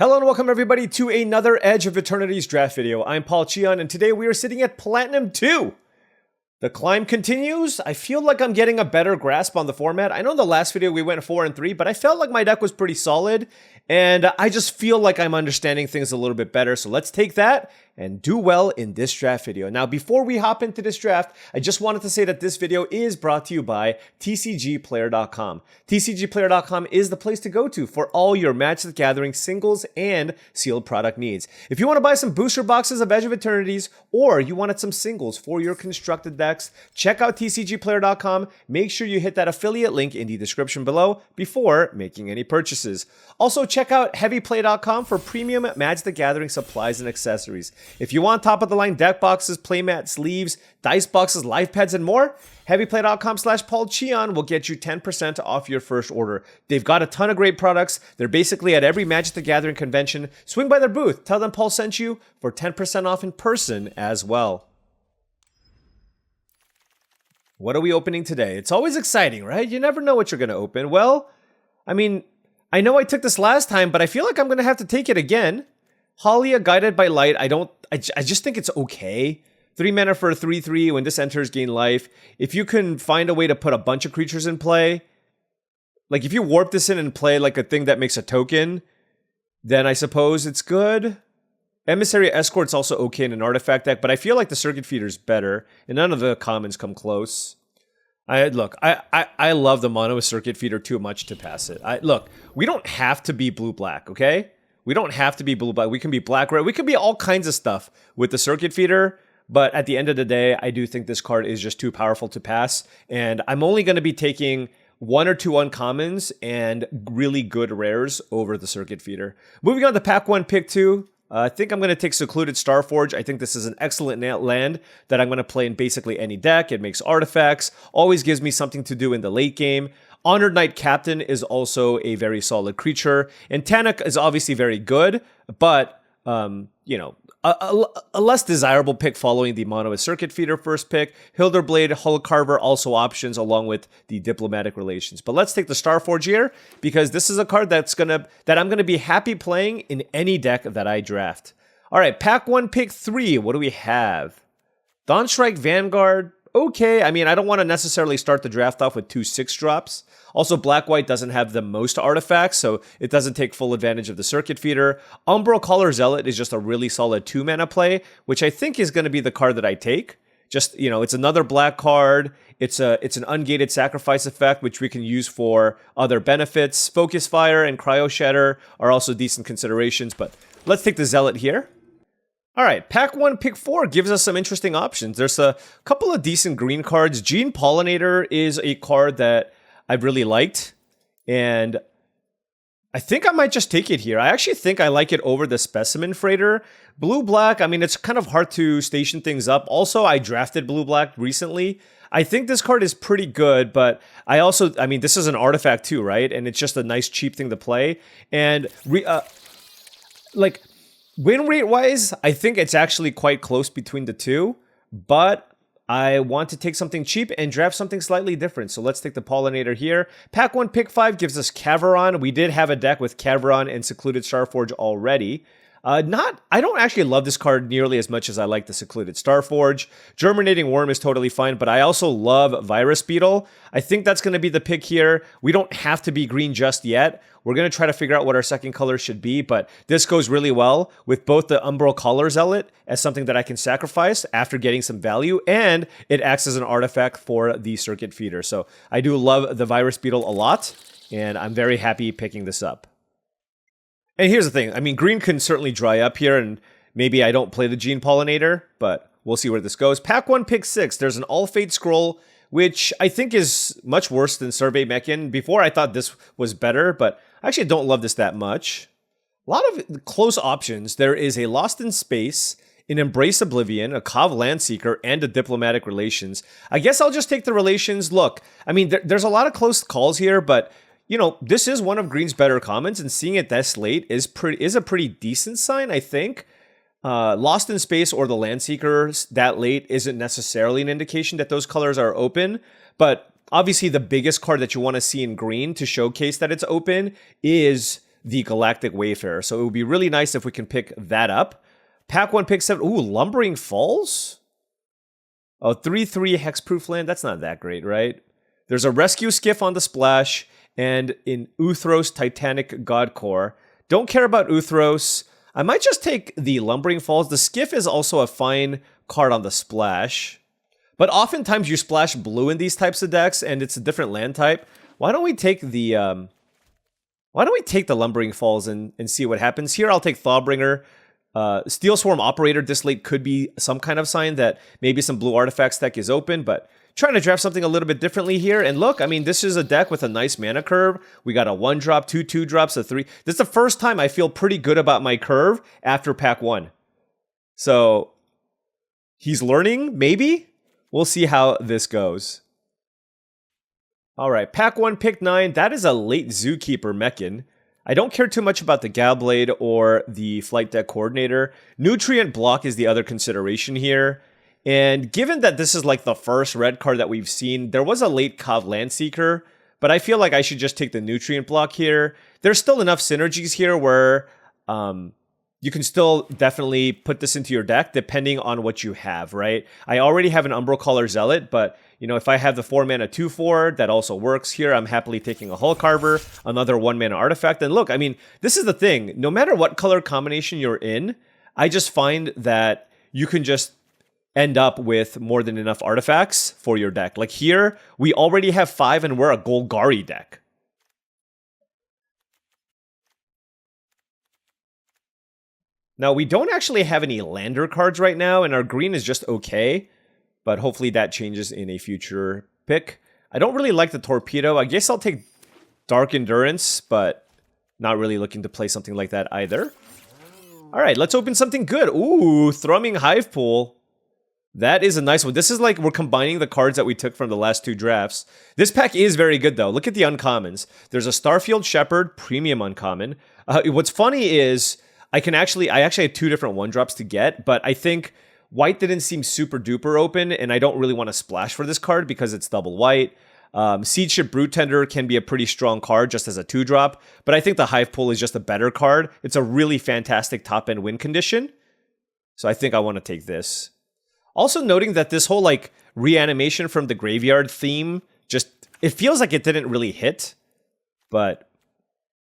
Hello and welcome everybody to another Edge of Eternities draft video. I'm Paul Cheon and today we are sitting at Platinum 2. The climb continues. I feel like I'm getting a better grasp on the format. I know in the last video we went 4 and 3, but I felt like my deck was pretty solid and I just feel like I'm understanding things a little bit better. So let's take that and do well in this draft video. Now, before we hop into this draft, I just wanted to say that this video is brought to you by TCGplayer.com. TCGplayer.com is the place to go to for all your Magic the Gathering singles and sealed product needs. If you want to buy some booster boxes of Edge of Eternities or you wanted some singles for your constructed decks, check out TCGplayer.com. Make sure you hit that affiliate link in the description below before making any purchases. Also, check out HeavyPlay.com for premium Magic the Gathering supplies and accessories. If you want top-of-the-line deck boxes, playmats, sleeves, dice boxes, life pads, and more, HeavyPlay.com/paulcheon will get you 10% off your first order. They've got a ton of great products. They're basically at every Magic the Gathering convention. Swing by their booth. Tell them Paul sent you for 10% off in person as well. What are we opening today? It's always exciting, right? You never know what you're going to open. Well, I mean, I know I took this last time, but I feel like I'm going to have to take it again. Halia, Guided by Light, I just think it's okay. 3 mana for a 3/3. When this enters, gain life. If you can find a way to put a bunch of creatures in play, like if you warp this in and play like a thing that makes a token, then I suppose it's good. Emissary Escort's also okay in an artifact deck, but I feel like the Circuit Feeder's better, and none of the commons come close. I love the mono with Circuit Feeder too much to pass it. Look, we don't have to be blue-black, okay? We don't have to be blue-black. We can be black-red. We can be all kinds of stuff with the Circuit Feeder, but at the end of the day, I do think this card is just too powerful to pass, and I'm only going to be taking 1 or 2 uncommons and really good rares over the Circuit Feeder. Moving on to pack 1, pick 2. I think I'm going to take Secluded Starforge. I think this is an excellent land that I'm going to play in basically any deck. It makes artifacts, always gives me something to do in the late game. Honored Knight Captain is also a very solid creature. And Tanic is obviously very good, but, you know, a less desirable pick following the mono with Circuit Feeder first pick. Hilderblade, Hull Carver also options along with the Diplomatic Relations. But let's take the Starforge here because this is a card that I'm gonna be happy playing in any deck that I draft. All right, pack 1, pick 3. What do we have? Dawnstrike Vanguard. Okay, I mean, I don't want to necessarily start the draft off with 2 6-drops. Also, Black-White doesn't have the most artifacts, so it doesn't take full advantage of the Circuit Feeder. Umbral Caller Zealot is just a really solid 2-mana play, which I think is going to be the card that I take. Just, you know, it's another black card. It's an ungated sacrifice effect, which we can use for other benefits. Focus Fire and Cryo Shatter are also decent considerations, but let's take the Zealot here. All right, pack 1, pick 4 gives us some interesting options. There's a couple of decent green cards. Gene Pollinator is a card that I've really liked, and I think I might just take it here. I actually think I like it over the Specimen Freighter. Blue-black, I mean, it's kind of hard to station things up. Also, I drafted blue-black recently. I think this card is pretty good, but I mean, this is an artifact too, right? And it's just a nice, cheap thing to play. And, win rate-wise, I think it's actually quite close between the two, but I want to take something cheap and draft something slightly different. So let's take the Pollinator here. Pack 1, pick 5 gives us Caveron. We did have a deck with Caveron and Secluded Starforge already. I don't actually love this card nearly as much as I like the Secluded Starforge. Germinating Worm is totally fine, but I also love Virus Beetle. I think that's going to be the pick here. We don't have to be green just yet. We're going to try to figure out what our second color should be, but this goes really well with both the Umbral Caller Zealot as something that I can sacrifice after getting some value, and it acts as an artifact for the Circuit Feeder. So I do love the Virus Beetle a lot, and I'm very happy picking this up. And here's the thing. I mean, green can certainly dry up here, and maybe I don't play the Gene Pollinator, but we'll see where this goes. Pack 1, pick 6. There's an All-Fate Scroll, which I think is much worse than Survey Mechan. Before, I thought this was better, but I actually don't love this that much. A lot of close options. There is a Lost in Space, an Embrace Oblivion, a Cov Landseeker, and a Diplomatic Relations. I guess I'll just take the Relations. Look, I mean, there's a lot of close calls here, but you know, this is one of Green's better commons, and seeing it this late is a pretty decent sign, I think. Lost in Space or the Landseeker that late isn't necessarily an indication that those colors are open, but obviously the biggest card that you want to see in green to showcase that it's open is the Galactic Wayfarer. So it would be really nice if we can pick that up. Pack 1, pick 7. Ooh, Lumbering Falls? Oh, 3/3 hexproof land. That's not that great, right? There's a Rescue Skiff on the splash, and in Uthros Titanic Godcore. Don't care about Uthros. I might just take the Lumbering Falls. The Skiff is also a fine card on the splash. But oftentimes you splash blue in these types of decks, and it's a different land type. Why don't we take the Lumbering Falls and see what happens? Here I'll take Thawbringer. Steel Swarm Operator this late could be some kind of sign that maybe some blue artifacts deck is open, but trying to draft something a little bit differently here. And look, I mean, this is a deck with a nice mana curve. We got a 1-drop, 2 2-drops, a 3. This is the first time I feel pretty good about my curve after pack 1. So he's learning, maybe? We'll see how this goes. All right, pack 1, pick 9. That is a late Zookeeper Mechan. I don't care too much about the Galblade or the Flight Deck Coordinator. Nutrient Block is the other consideration here. And given that this is like the first red card that we've seen, there was a late Kav Landseeker, but I feel like I should just take the Nutrient Block here. There's still enough synergies here where you can still definitely put this into your deck depending on what you have, right? I already have an Umbral Caller Zealot, but you know, if I have the 4-mana 2/4, that also works here. I'm happily taking a Hull Carver, another 1-mana artifact. And look, I mean, this is the thing. No matter what color combination you're in, I just find that you can just end up with more than enough artifacts for your deck. Like here, we already have 5 and we're a Golgari deck. Now, we don't actually have any Lander cards right now, and our green is just okay. But hopefully that changes in a future pick. I don't really like the Torpedo. I guess I'll take Dark Endurance, but not really looking to play something like that either. All right, let's open something good. Ooh, Thrumming Hive Pool. That is a nice one. This is like we're combining the cards that we took from the last 2 drafts. This pack is very good, though. Look at the uncommons. There's a Starfield Shepherd, premium uncommon. What's funny is I actually had 2 different 1-drops to get, but I think white didn't seem super duper open, and I don't really want to splash for this card because it's double white. Siege Ship Brute Tender can be a pretty strong card just as a 2-drop, but I think the Hive Pool is just a better card. It's a really fantastic top-end win condition, so I think I want to take this. Also noting that this whole like reanimation from the graveyard theme, it feels like it didn't really hit, but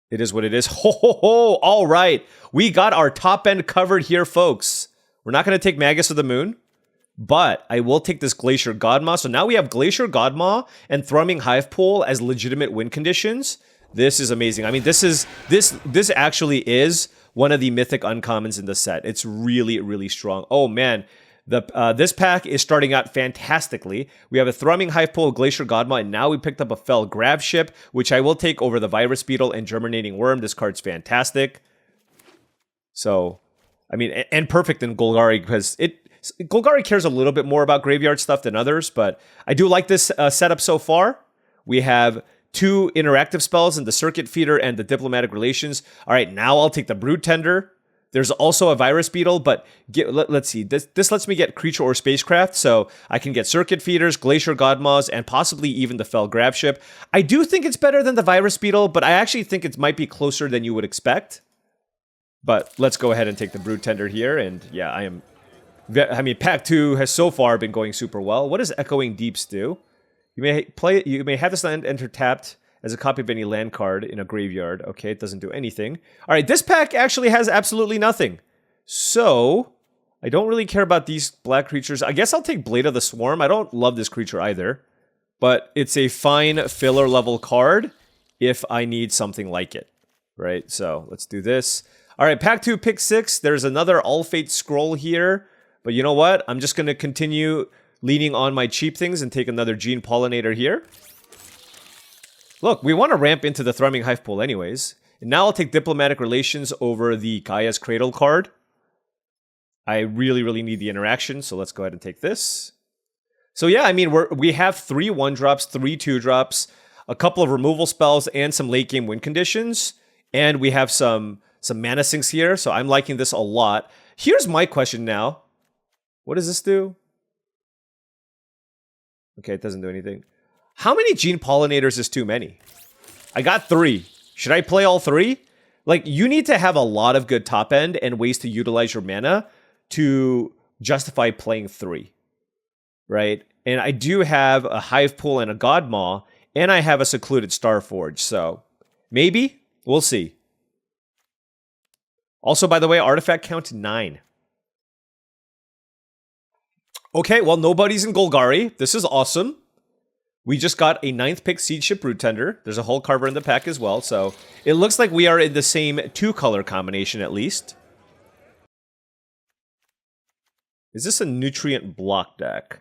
it is what it is. Ho ho ho! All right, we got our top end covered here, folks. We're not going to take Magus of the Moon, but I will take this Glacier Godmaw. So now we have Glacier Godmaw and Thrumming Hive Pool as legitimate win conditions. This is amazing. I mean, this actually is one of the mythic uncommons in the set. It's really, really strong. Oh man, this pack is starting out fantastically. We have a Thrumming Hive Pool, Glacier Godmaw, and now we picked up a Fell Grav Ship, which I will take over the Virus Beetle and Germinating Worm. This card's fantastic. So, I mean, and perfect in Golgari because Golgari cares a little bit more about graveyard stuff than others, but I do like this setup so far. We have 2 interactive spells in the Circuit Feeder and the Diplomatic Relations. All right, now I'll take the Brood Tender. There's also a Virus Beetle, but let's see. This lets me get Creature or Spacecraft, so I can get Circuit Feeders, Glacier Godmaws, and possibly even the Fell Grav Ship. I do think it's better than the Virus Beetle, but I actually think it might be closer than you would expect. But let's go ahead and take the Brood Tender here, and yeah, I mean, pack 2 has so far been going super well. What does Echoing Deeps do? You may have this land enter tapped as a copy of any land card in a graveyard. Okay, it doesn't do anything. All right, this pack actually has absolutely nothing. So, I don't really care about these black creatures. I guess I'll take Blade of the Swarm. I don't love this creature either. But it's a fine filler level card if I need something like it. Right, so let's do this. All right, pack 2, pick 6. There's another All-Fate Scroll here. But you know what? I'm just going to continue leaning on my cheap things and take another Gene Pollinator here. Look, we want to ramp into the Thrumming Hive Pool anyways. And now I'll take Diplomatic Relations over the Gaia's Cradle card. I really, really need the interaction, so let's go ahead and take this. So yeah, I mean, we have 3 1-drops, 3 2-drops, a couple of removal spells, and some late-game win conditions. And we have some mana sinks here, so I'm liking this a lot. Here's my question now. What does this do? Okay, it doesn't do anything. How many Gene Pollinators is too many? I got 3. Should I play all 3? Like, you need to have a lot of good top end and ways to utilize your mana to justify playing 3, right? And I do have a Hive Pool and a Godmaw, and I have a Secluded Starforge, so maybe? We'll see. Also, by the way, artifact count 9. Okay, well, nobody's in Golgari. This is awesome. We just got a 9th pick Seed Ship Root Tender. There's a Hull Carver in the pack as well, so it looks like we are in the same 2-color combination at least. Is this a nutrient block deck?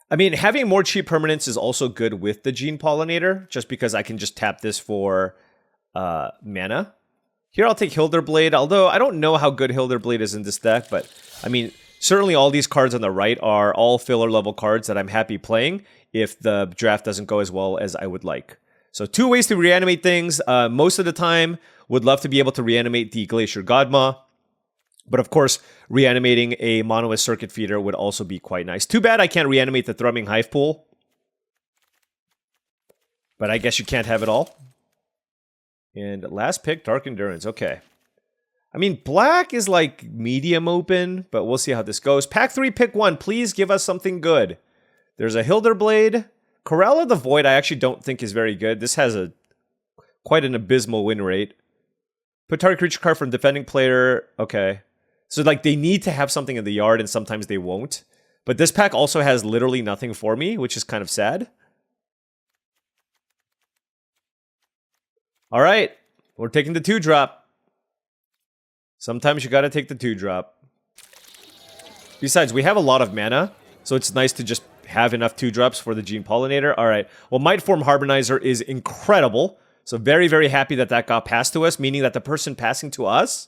I mean, having more cheap permanents is also good with the Gene Pollinator, just because I can just tap this for mana. Here I'll take Hilderblade, although I don't know how good Hilderblade is in this deck, but I mean, certainly all these cards on the right are all filler level cards that I'm happy playing if the draft doesn't go as well as I would like. So 2 ways to reanimate things. Most of the time, would love to be able to reanimate the Glacier Godmaw. But of course, reanimating a Monolith Circuit Feeder would also be quite nice. Too bad I can't reanimate the Thrumming Hive Pool. But I guess you can't have it all. And last pick, Dark Endurance. Okay. I mean, black is like medium open, but we'll see how this goes. Pack 3, pick 1. Please give us something good. There's a Hilderblade. Corral of the Void I actually don't think is very good. This has quite an abysmal win rate. Put target creature card from defending player. Okay. So like they need to have something in the yard and sometimes they won't. But this pack also has literally nothing for me, which is kind of sad. All right. We're taking the 2-drop. Sometimes you gotta take the 2-drop. Besides, we have a lot of mana, so it's nice to just have enough 2-drops for the Gene Pollinator. All right. Well, Mightform Harmonizer is incredible. So very, very happy that that got passed to us, meaning that the person passing to us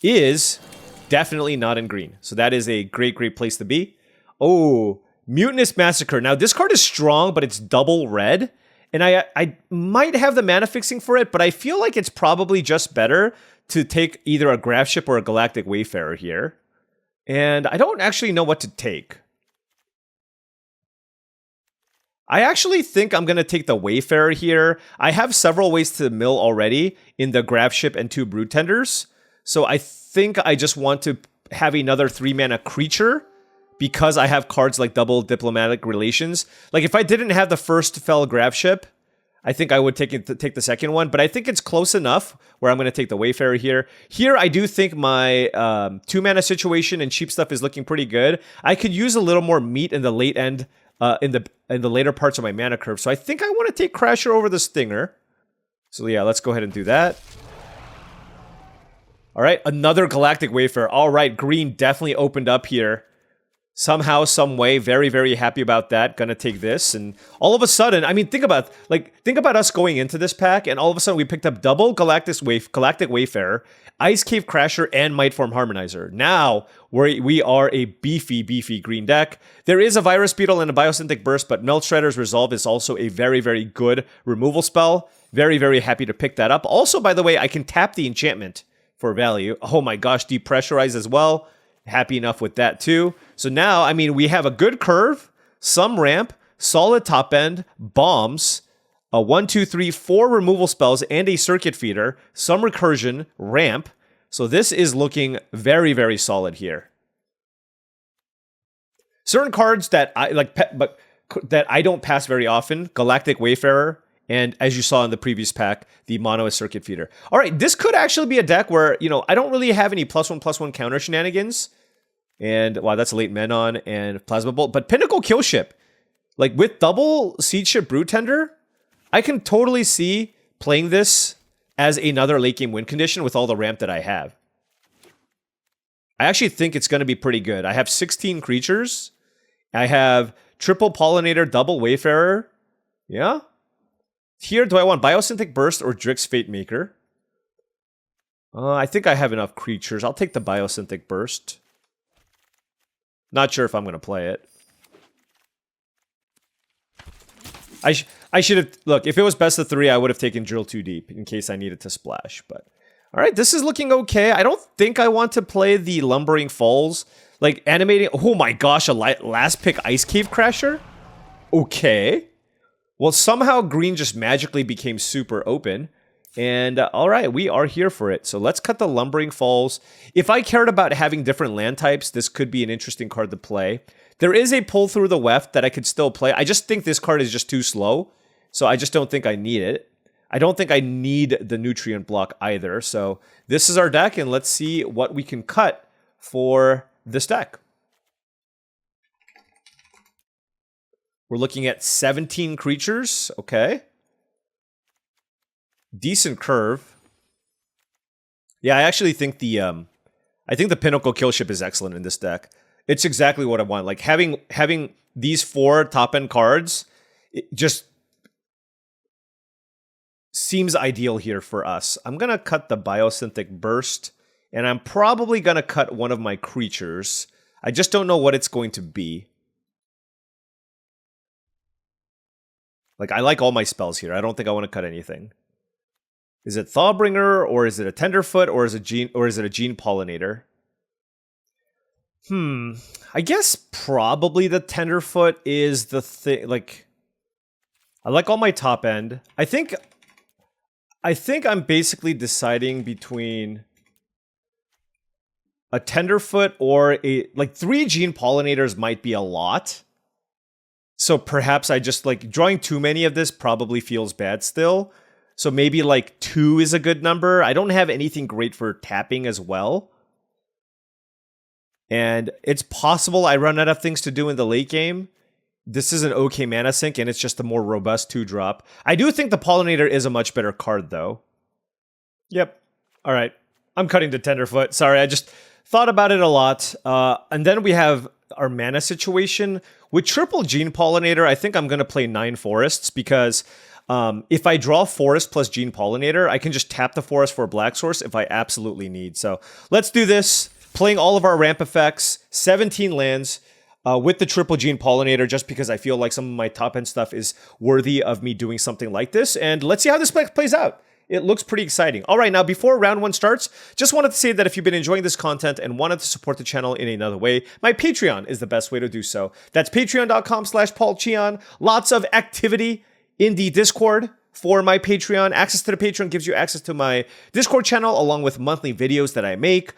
is definitely not in green. So that is a great, great place to be. Oh, Mutinous Massacre. Now, this card is strong, but it's double red. And I might have the mana fixing for it, but I feel like it's probably just better to take either a Graph Ship or a Galactic Wayfarer here. And I don't actually know what to take. I actually think I'm going to take the Wayfarer here. I have several ways to mill already in the Graph Ship and 2 Brood Tenders. So I think I just want to have another 3-mana creature because I have cards like Double Diplomatic Relations. Like if I didn't have the first Fell Graph Ship, I think I would take the second one. But I think it's close enough where I'm going to take the Wayfarer here. Here I do think my 2-mana situation and cheap stuff is looking pretty good. I could use a little more meat in the late end. In the later parts of my mana curve. So I think I want to take Crasher over the Stinger. So yeah, let's go ahead and do that. All right, another Galactic Wayfarer. All right, green definitely opened up here. Somehow, some way, very, very happy about that. Gonna take this, and all of a sudden, I mean, think about us going into this pack, and all of a sudden we picked up double Galactic Wayfarer, Ice Cave Crasher, and Mightform Harmonizer. Now we are a beefy, beefy green deck. There is a Virus Beetle and a Biosynthetic Burst, but Melt Shredder's Resolve is also a very, very good removal spell. Very, very happy to pick that up. Also, by the way, I can tap the enchantment for value. Oh my gosh, Depressurize as well. Happy enough with that too. So now, I mean, we have a good curve, some ramp, solid top end, bombs, a 1, 2, 3, 4 removal spells, and a circuit feeder, some recursion, ramp. So this is looking very, very solid here. Certain cards that I like, but that I don't pass very often: Galactic Wayfarer, and as you saw in the previous pack, the Monolith Circuit Feeder. All right, this could actually be a deck where, you know, I don't really have any +1/+1 counter shenanigans. And, wow, that's Late Menon and Plasma Bolt. But Pinnacle Kill Ship, like with double Seed Ship Brood Tender, I can totally see playing this as another late game win condition with all the ramp that I have. I actually think it's going to be pretty good. I have 16 creatures. I have triple Pollinator, double Wayfarer. Yeah. Here, do I want Biosynthetic Burst or Drix Fate Maker? I think I have enough creatures. I'll take the Biosynthetic Burst. Not sure if I'm going to play it. I should have... Look, if it was best of 3, I would have taken Drill Too Deep in case I needed to splash. But all right, this is looking okay. I don't think I want to play the Lumbering Falls. Like, animating... Oh my gosh, a last pick Ice Cave Crasher? Okay. Well, somehow green just magically became super open. And all right, we are here for it. So let's cut the Lumbering Falls. If I cared about having different land types, this could be an interesting card to play. There is a Pull Through the Weft that I could still play. I just think this card is just too slow. So I just don't think I need it. I don't think I need the Nutrient Block either. So this is our deck, and let's see what we can cut for this deck. We're looking at 17 creatures. Okay. Decent curve. Yeah, I actually think the Pinnacle Killship is excellent in this deck. It's exactly what I want. Like having these 4 top end cards, it just seems ideal here for us. I'm gonna cut the Biosynthetic Burst, and I'm probably gonna cut one of my creatures. I just don't know what it's going to be. Like I like all my spells here. I don't think I want to cut anything. Is it Thawbringer, or is it a Tenderfoot, or is it a Gene Pollinator? I guess probably the Tenderfoot is the thing. Like, I like all my top end. I think I'm basically deciding between a Tenderfoot or like 3 Gene Pollinators might be a lot. So perhaps I just like drawing too many of this probably feels bad still. So maybe like 2 is a good number. I don't have anything great for tapping as well. And it's possible I run out of things to do in the late game. This is an okay mana sink, and it's just a more robust 2-drop. I do think the Pollinator is a much better card, though. Yep. All right. I'm cutting the Tenderfoot. Sorry, I just thought about it a lot. And then we have our mana situation. With triple Gene Pollinator, I think I'm going to play 9 forests, because if I draw forest plus Gene Pollinator, I can just tap the forest for a black source if I absolutely need. So let's do this. Playing all of our ramp effects, 17 lands with the triple Gene Pollinator, just because I feel like some of my top end stuff is worthy of me doing something like this. And let's see how this plays out. It looks pretty exciting. All right, now before round 1 starts, just wanted to say that if you've been enjoying this content and wanted to support the channel in another way, my Patreon is the best way to do so. That's patreon.com/paulcheon. Lots of activity in the Discord for my Patreon. Access to the Patreon gives you access to my Discord channel, along with monthly videos that I make,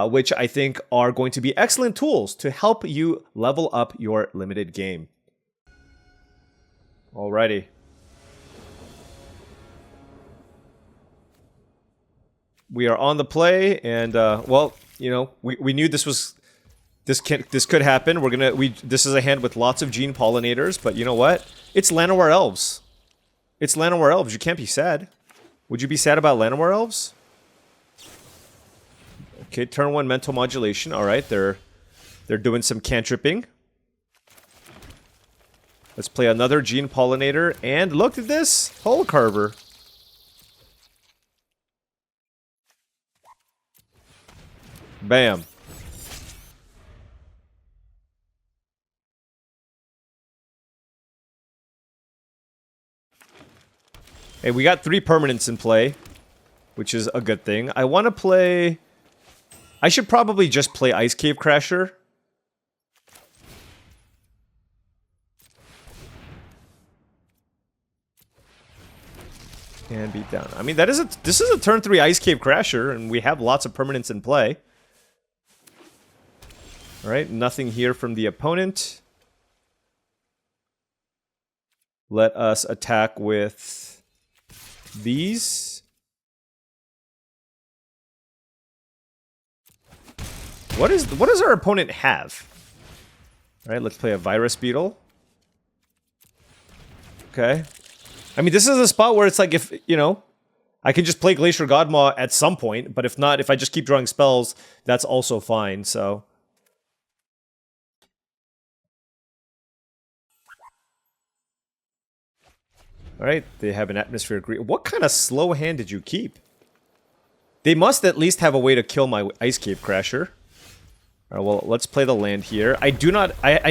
which I think are going to be excellent tools to help you level up your limited game. Alrighty. We are on the play, and well, you know, we knew this could happen. This is a hand with lots of Gene Pollinators, but you know what? It's Llanowar Elves. It's Llanowar Elves. You can't be sad. Would you be sad about Llanowar Elves? Okay, turn 1 mental modulation. All right, they're doing some cantripping. Let's play another Gene Pollinator, and look at this Hole Carver. Bam. Hey, we got 3 permanents in play, which is a good thing. I want to play... I should probably just play Ice Cave Crasher. And beat down. I mean, this is a turn 3 Ice Cave Crasher, and we have lots of permanents in play. Alright, nothing here from the opponent. Let us attack with these. What does our opponent have? Alright, let's play a Virus Beetle. Okay. I mean, this is a spot where it's like, if, you know, I can just play Glacier Godmaw at some point, but if not, if I just keep drawing spells, that's also fine, so... Alright, they have an Atmospheric Green. What kind of slow hand did you keep? They must at least have a way to kill my Ice Cave Crasher. Alright, well, let's play the land here. I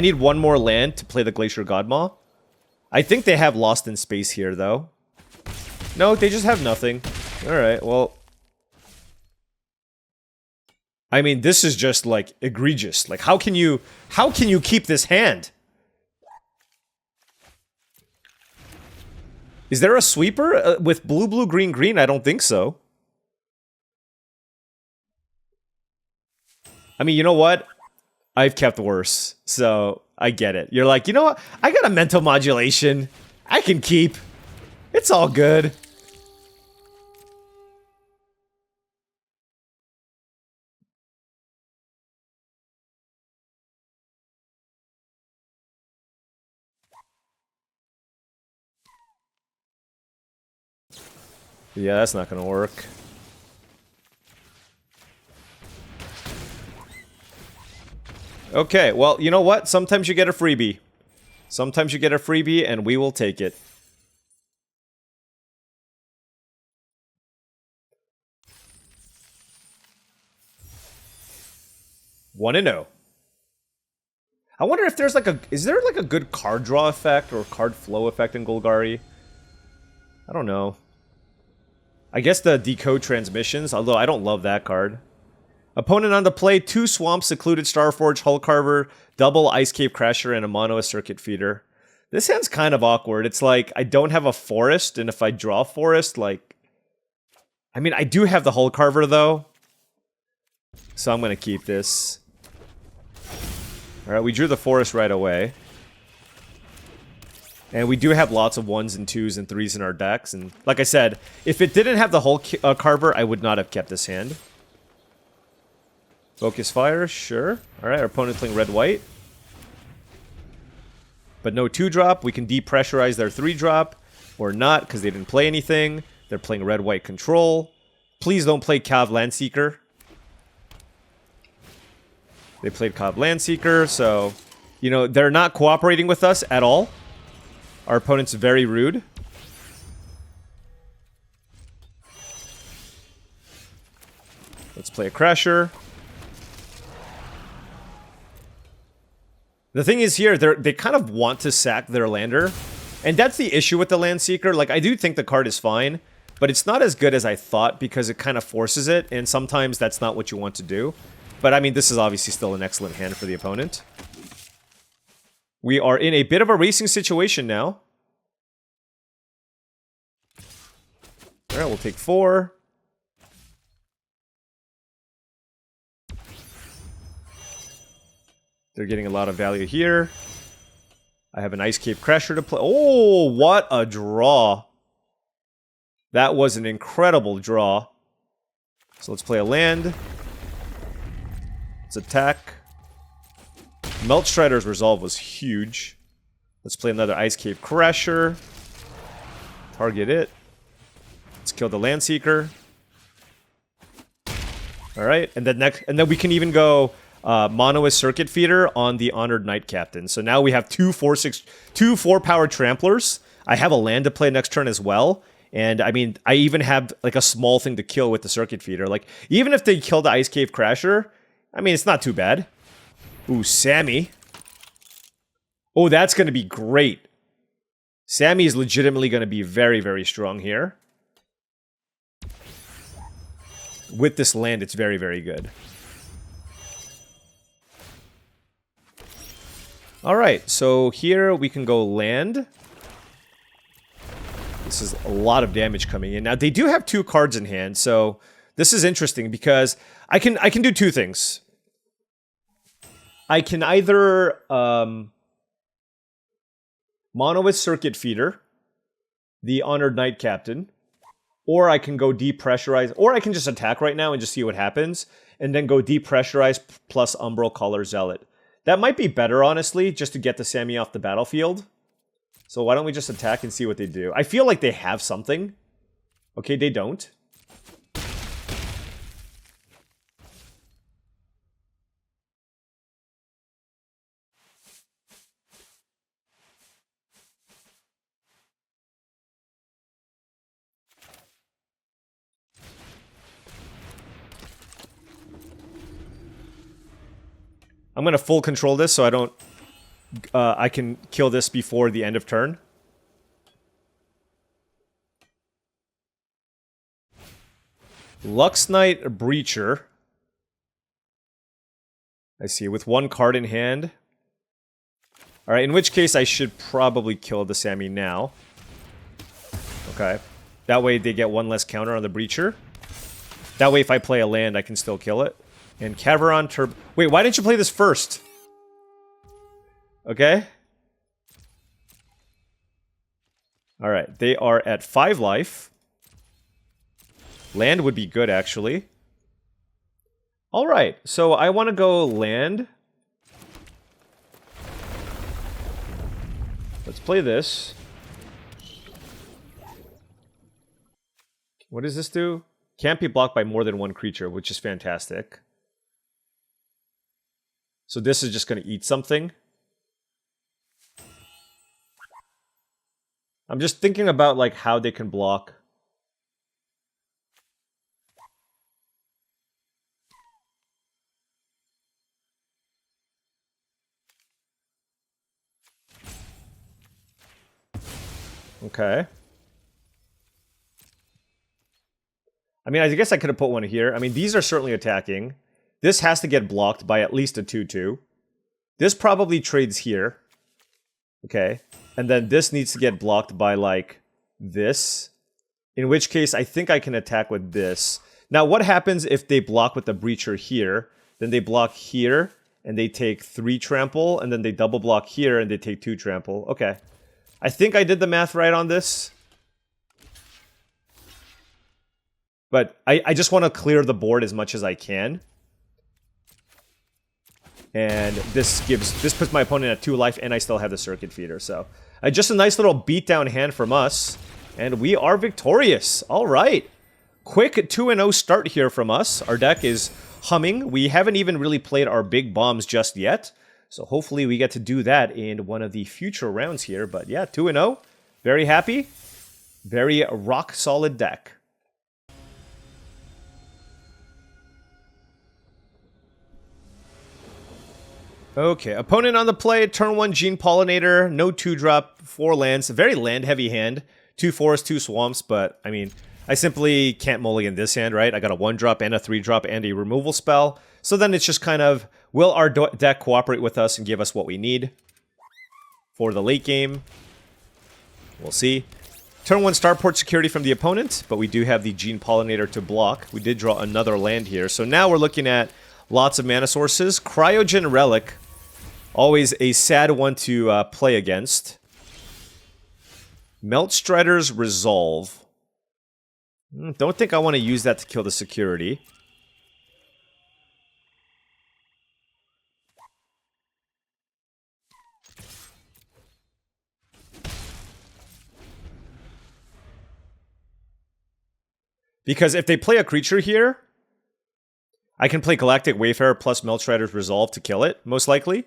need 1 more land to play the Glacier Godmaw. I think they have Lost in Space here, though. No, they just have nothing. Alright, well... I mean, this is just, like, egregious. Like, how can you keep this hand? Is there a sweeper with blue, blue, green, green? I don't think so. I mean, you know what? I've kept worse, so I get it. You're like, you know what? I got a mental modulation. I can keep. It's all good. Yeah, that's not gonna work. Okay, well, you know what? Sometimes you get a freebie. Sometimes you get a freebie, and we will take it. One and oh. I wonder if there's like a... Is there like a good card draw effect or card flow effect in Golgari? I don't know. I guess the decode transmissions, although I don't love that card. Opponent on the play, 2 Swamp, Secluded Starforge, Hull Carver, double Ice Cave Crasher, and a mono Circuit Feeder. This hand's kind of awkward. It's like, I don't have a Forest, and if I draw Forest, like... I mean, I do have the Hull Carver, though. So I'm going to keep this. Alright, we drew the Forest right away. And we do have lots of 1s and 2s and 3s in our decks. And like I said, if it didn't have the Hull Carver, I would not have kept this hand. Focus Fire, sure. Alright, our opponent's playing red-white. But no 2-drop. We can depressurize their 3-drop. Or not, because they didn't play anything. They're playing red-white control. Please don't play Cav Landseeker. They played Cav Landseeker, so... You know, they're not cooperating with us at all. Our opponent's very rude. Let's play a Crasher. The thing is here, they kind of want to sack their lander. And that's the issue with the Landseeker. Like, I do think the card is fine, but it's not as good as I thought because it kind of forces it, and sometimes that's not what you want to do. But, I mean, this is obviously still an excellent hand for the opponent. We are in a bit of a racing situation now. Alright, we'll take 4. They're getting a lot of value here. I have an Ice Cave Crasher to play. Oh, what a draw. That was an incredible draw. So let's play a land. Let's attack. Melt Strider's Resolve was huge. Let's play another Ice Cave Crasher. Target it. Let's kill the Landseeker. Alright, and then we can even go Monoist Circuit Feeder on the Honored Knight Captain. So now we have two 4-power Tramplers. I have a land to play next turn as well. And I mean, I even have like a small thing to kill with the Circuit Feeder. Like, even if they kill the Ice Cave Crasher, I mean, it's not too bad. Ooh, Sammy. Oh, that's going to be great. Sammy is legitimately going to be very, very strong here. With this land, it's very, very good. Alright, so here we can go land. This is a lot of damage coming in. Now, they do have 2 cards in hand, so this is interesting because I can do 2 things. I can either Monoist Circuit Feeder the Honored Knight Captain, or I can go depressurize, or I can just attack right now and just see what happens, and then go depressurize plus Umbral Collar Zealot. That might be better, honestly, just to get the Sammy off the battlefield. So why don't we just attack and see what they do? I feel like they have something. Okay, they don't. I'm going to full control this so I don't... I can kill this before the end of turn. Lux Knight Breacher. I see, with 1 card in hand. Alright, in which case I should probably kill the Sammy now. Okay. That way they get one less counter on the Breacher. That way if I play a land, I can still kill it. And Caveron Turbo... Wait, why didn't you play this first? Okay. Alright, they are at 5 life. Land would be good, actually. Alright, so I want to go land. Let's play this. What does this do? Can't be blocked by more than one creature, which is fantastic. So this is just going to eat something. I'm just thinking about like how they can block. Okay. I mean, I guess I could have put one here. I mean, these are certainly attacking. This has to get blocked by at least a 2/2. This probably trades here. Okay. And then this needs to get blocked by, like, this. In which case, I think I can attack with this. Now, what happens if they block with the Breacher here? Then they block here, and they take 3 trample, and then they double block here, and they take 2 trample. Okay. I think I did the math right on this. But I just want to clear the board as much as I can. And this puts my opponent at 2 life, and I still have the Circuit Feeder. So just a nice little beatdown hand from us. And we are victorious. All right. Quick 2-0 start here from us. Our deck is humming. We haven't even really played our big bombs just yet. So hopefully we get to do that in one of the future rounds here. But yeah, 2-0. Very happy. Very rock solid deck. Okay, opponent on the play, turn 1 Gene Pollinator, no 2-drop, 4 lands, very land-heavy hand, 2 forests, 2 swamps, but, I mean, I simply can't mulligan this hand, right? I got a 1-drop and a 3-drop and a removal spell, so then it's just kind of, will our deck cooperate with us and give us what we need for the late game? We'll see. Turn 1 Starport security from the opponent, but we do have the Gene Pollinator to block. We did draw another land here, so now we're looking at lots of mana sources. Cryogen Relic, always a sad one to play against. Meltstrider's Resolve. Don't think I want to use that to kill the security. Because if they play a creature here, I can play Galactic Wayfarer plus Meltstrider's Resolve to kill it, most likely.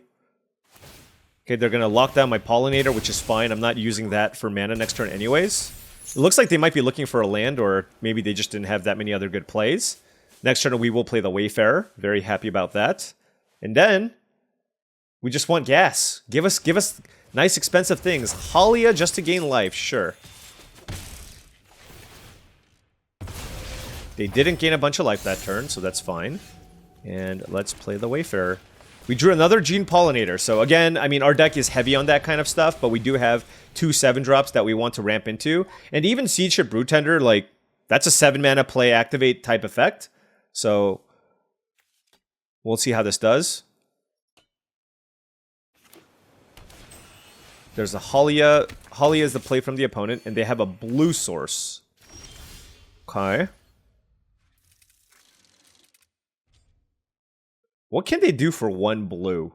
Okay, they're going to lock down my Pollinator, which is fine. I'm not using that for mana next turn anyways. It looks like they might be looking for a land, or maybe they just didn't have that many other good plays. Next turn, we will play the Wayfarer. Very happy about that. And then, we just want gas. Give us nice, expensive things. Halia just to gain life, sure. They didn't gain a bunch of life that turn, so that's fine. And let's play the Wayfarer. We drew another Gene Pollinator. So again, I mean, our deck is heavy on that kind of stuff, but we do have 2 7-drops that we want to ramp into. And even Siege Ship Brewtender, like, that's a 7-mana play activate type effect. So we'll see how this does. There's a Halia. Halia is the play from the opponent, and they have a blue source. Okay. What can they do for 1 blue?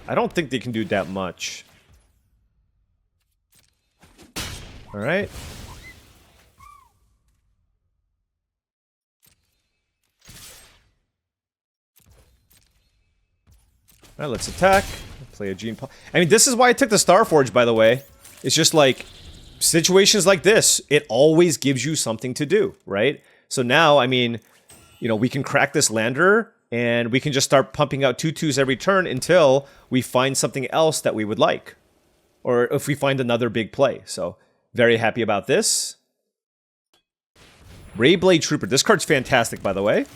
I don't think they can do that much. Alright. Alright, let's attack. Play a Gene Poll. I mean, this is why I took the Starforge, by the way. It's just like, situations like this, it always gives you something to do, right? So now, I mean, you know, we can crack this lander, and we can just start pumping out 2/2s every turn until we find something else that we would like. Or if we find another big play. So, very happy about this. Rayblade Trooper. This card's fantastic, by the way.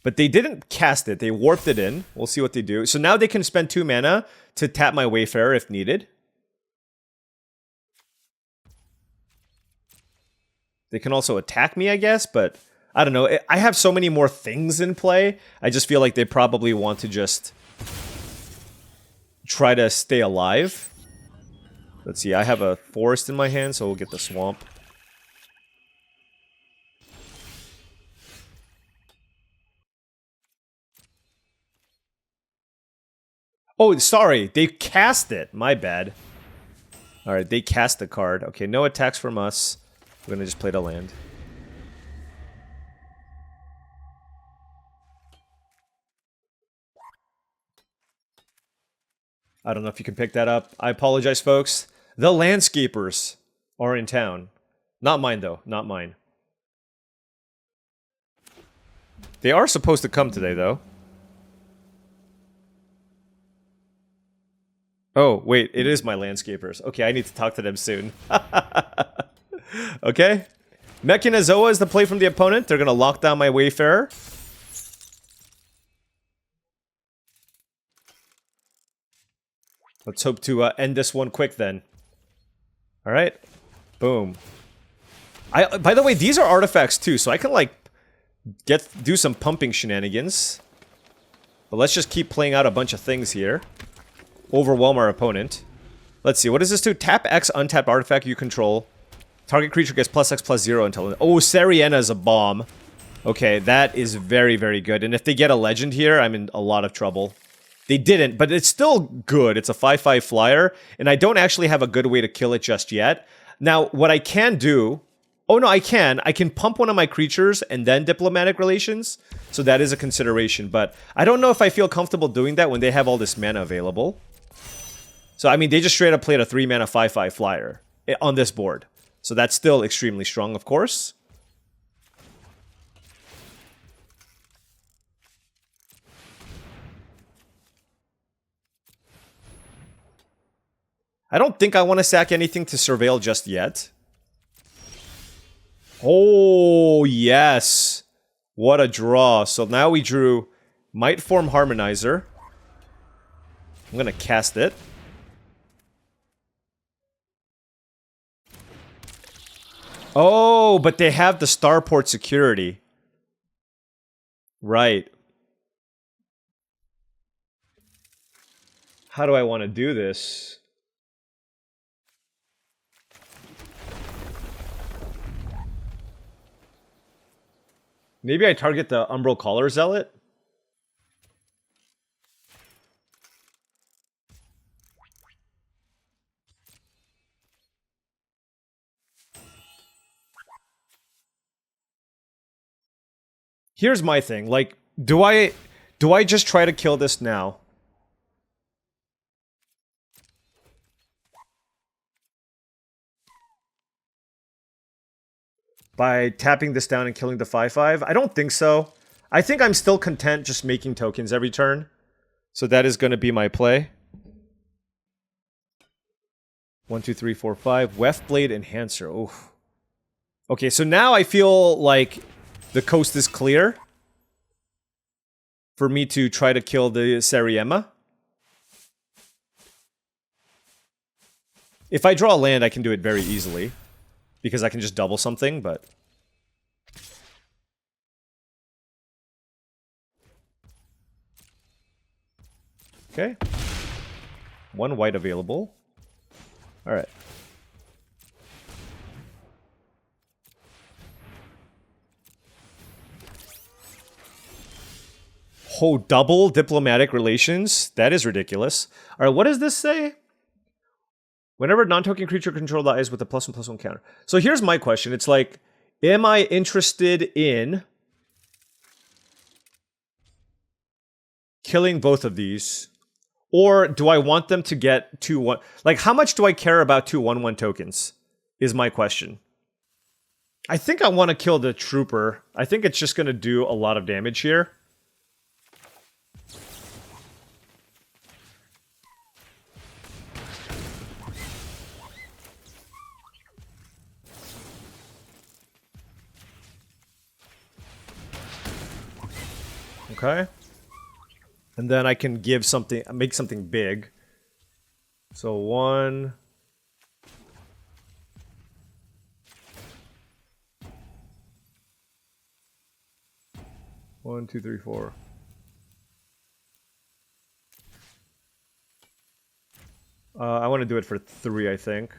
But they didn't cast it. They warped it in. We'll see what they do. So now they can spend 2 mana to tap my Wayfarer if needed. They can also attack me, I guess, but I don't know. I have so many more things in play. I just feel like they probably want to just try to stay alive. Let's see. I have a forest in my hand, so we'll get the swamp. Oh, sorry. They cast it. My bad. Alright, they cast the card. Okay, no attacks from us. We're gonna just play the land. I don't know if you can pick that up. I apologize, folks. The landscapers are in town. Not mine, though. Not mine. They are supposed to come today, though. Oh, wait, it is my landscapers. Okay, I need to talk to them soon. Okay. Mechanazoa is the play from the opponent. They're going to lock down my Wayfarer. Let's hope to end this one quick, then. Alright. Boom. By the way, these are artifacts, too, so I can, like, do some pumping shenanigans. But let's just keep playing out a bunch of things here. Overwhelm our opponent. Let's see, what does this do? Tap X, untap artifact you control. Target creature gets +X/+0 until... Oh, Sariena is a bomb. Okay, that is very, very good. And if they get a legend here, I'm in a lot of trouble. They didn't, but it's still good. It's a 5/5 flyer, and I don't actually have a good way to kill it just yet. Now, what I can do... Oh, no, I can. I can pump one of my creatures and then Diplomatic Relations. So that is a consideration, but I don't know if I feel comfortable doing that when they have all this mana available. So, I mean, they just straight up played a 3-mana 5/5 flyer on this board. So that's still extremely strong, of course. I don't think I want to sack anything to Surveil just yet. Oh, yes. What a draw. So now we drew Might Form Harmonizer. I'm going to cast it. Oh, but they have the Starport security. Right. How do I want to do this? Maybe I target the Umbral Caller Zealot? Here's my thing, like, do I just try to kill this now? By tapping this down and killing the 5/5? I don't think so. I think I'm still content just making tokens every turn. So that is going to be my play. 1, 2, 3, 4, 5. Weft Blade Enhancer. Oof. Okay, so now I feel like the coast is clear for me to try to kill the Sariema. If I draw a land, I can do it very easily. Because I can just double something, but... Okay. 1 white available. Alright. Oh, double Diplomatic Relations? That is ridiculous. Alright, what does this say? Whenever non-token creature control dies with a +1/+1 counter. So here's my question. It's like, am I interested in killing both of these? Or do I want them to get 2/1? Like, how much do I care about 2/1/1 tokens? Is my question. I think I want to kill the Trooper. I think it's just going to do a lot of damage here. Okay. And then I can give something, make something big. So 1... 1, 2, 3, 4. I want to do it for 3, I think.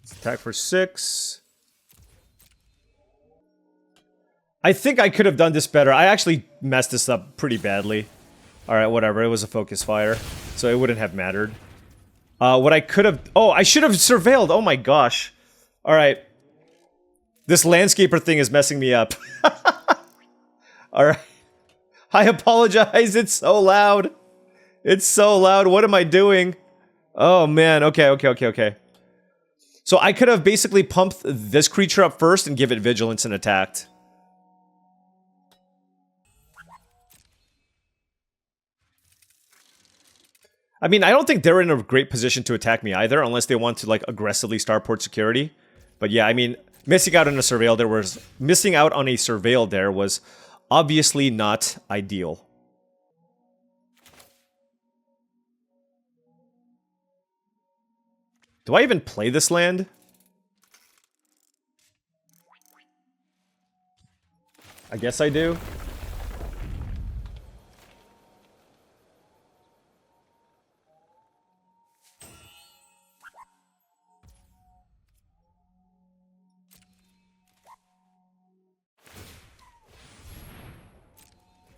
Let's attack for 6. I think I could have done this better. I actually messed this up pretty badly. Alright, whatever. It was a focus fire, so it wouldn't have mattered. What I could have... Oh, I should have surveilled! Oh my gosh. Alright. This landscaper thing is messing me up. Alright. I apologize, it's so loud. It's so loud, what am I doing? Oh man, okay. So I could have basically pumped this creature up first and give it vigilance and attacked. I mean, I don't think they're in a great position to attack me either, unless they want to, like, aggressively starport security. But yeah, I mean, missing out on a surveil there was obviously not ideal. Do I even play this land? I guess I do.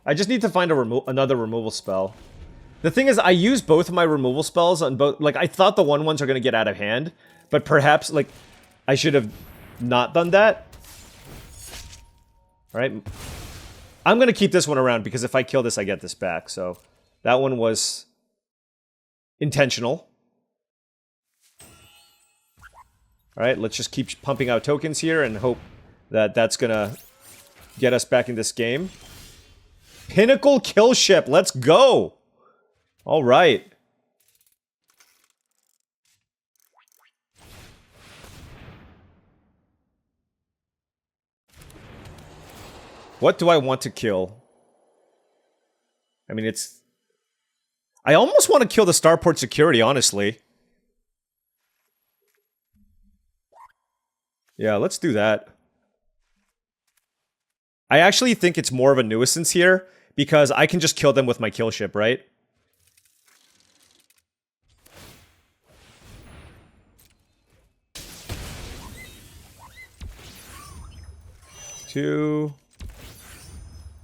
I just need to find another removal spell. The thing is, I use both of my removal spells on both... Like, I thought the 1/1s are going to get out of hand, but perhaps, like, I should have not done that. Alright. I'm going to keep this one around, because if I kill this, I get this back, so... That one was... intentional. Alright, let's just keep pumping out tokens here, and hope that that's going to get us back in this game. Pinnacle kill ship, let's go! Alright. What do I want to kill? I mean, it's... I almost want to kill the starport security, honestly. Yeah, let's do that. I actually think it's more of a nuisance here, because I can just kill them with my kill ship, right? Two,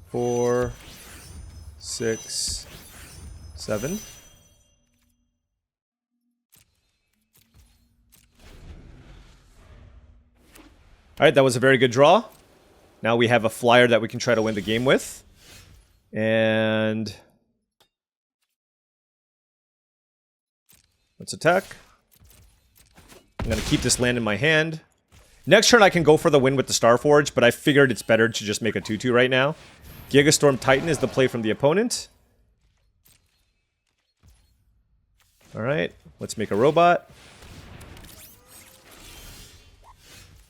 4, 6, 7. Alright, that was a very good draw. Now we have a flyer that we can try to win the game with. And... let's attack. I'm going to keep this land in my hand. Next turn I can go for the win with the Starforge, but I figured it's better to just make a 2/2 right now. Gigastorm Titan is the play from the opponent. Alright, let's make a robot.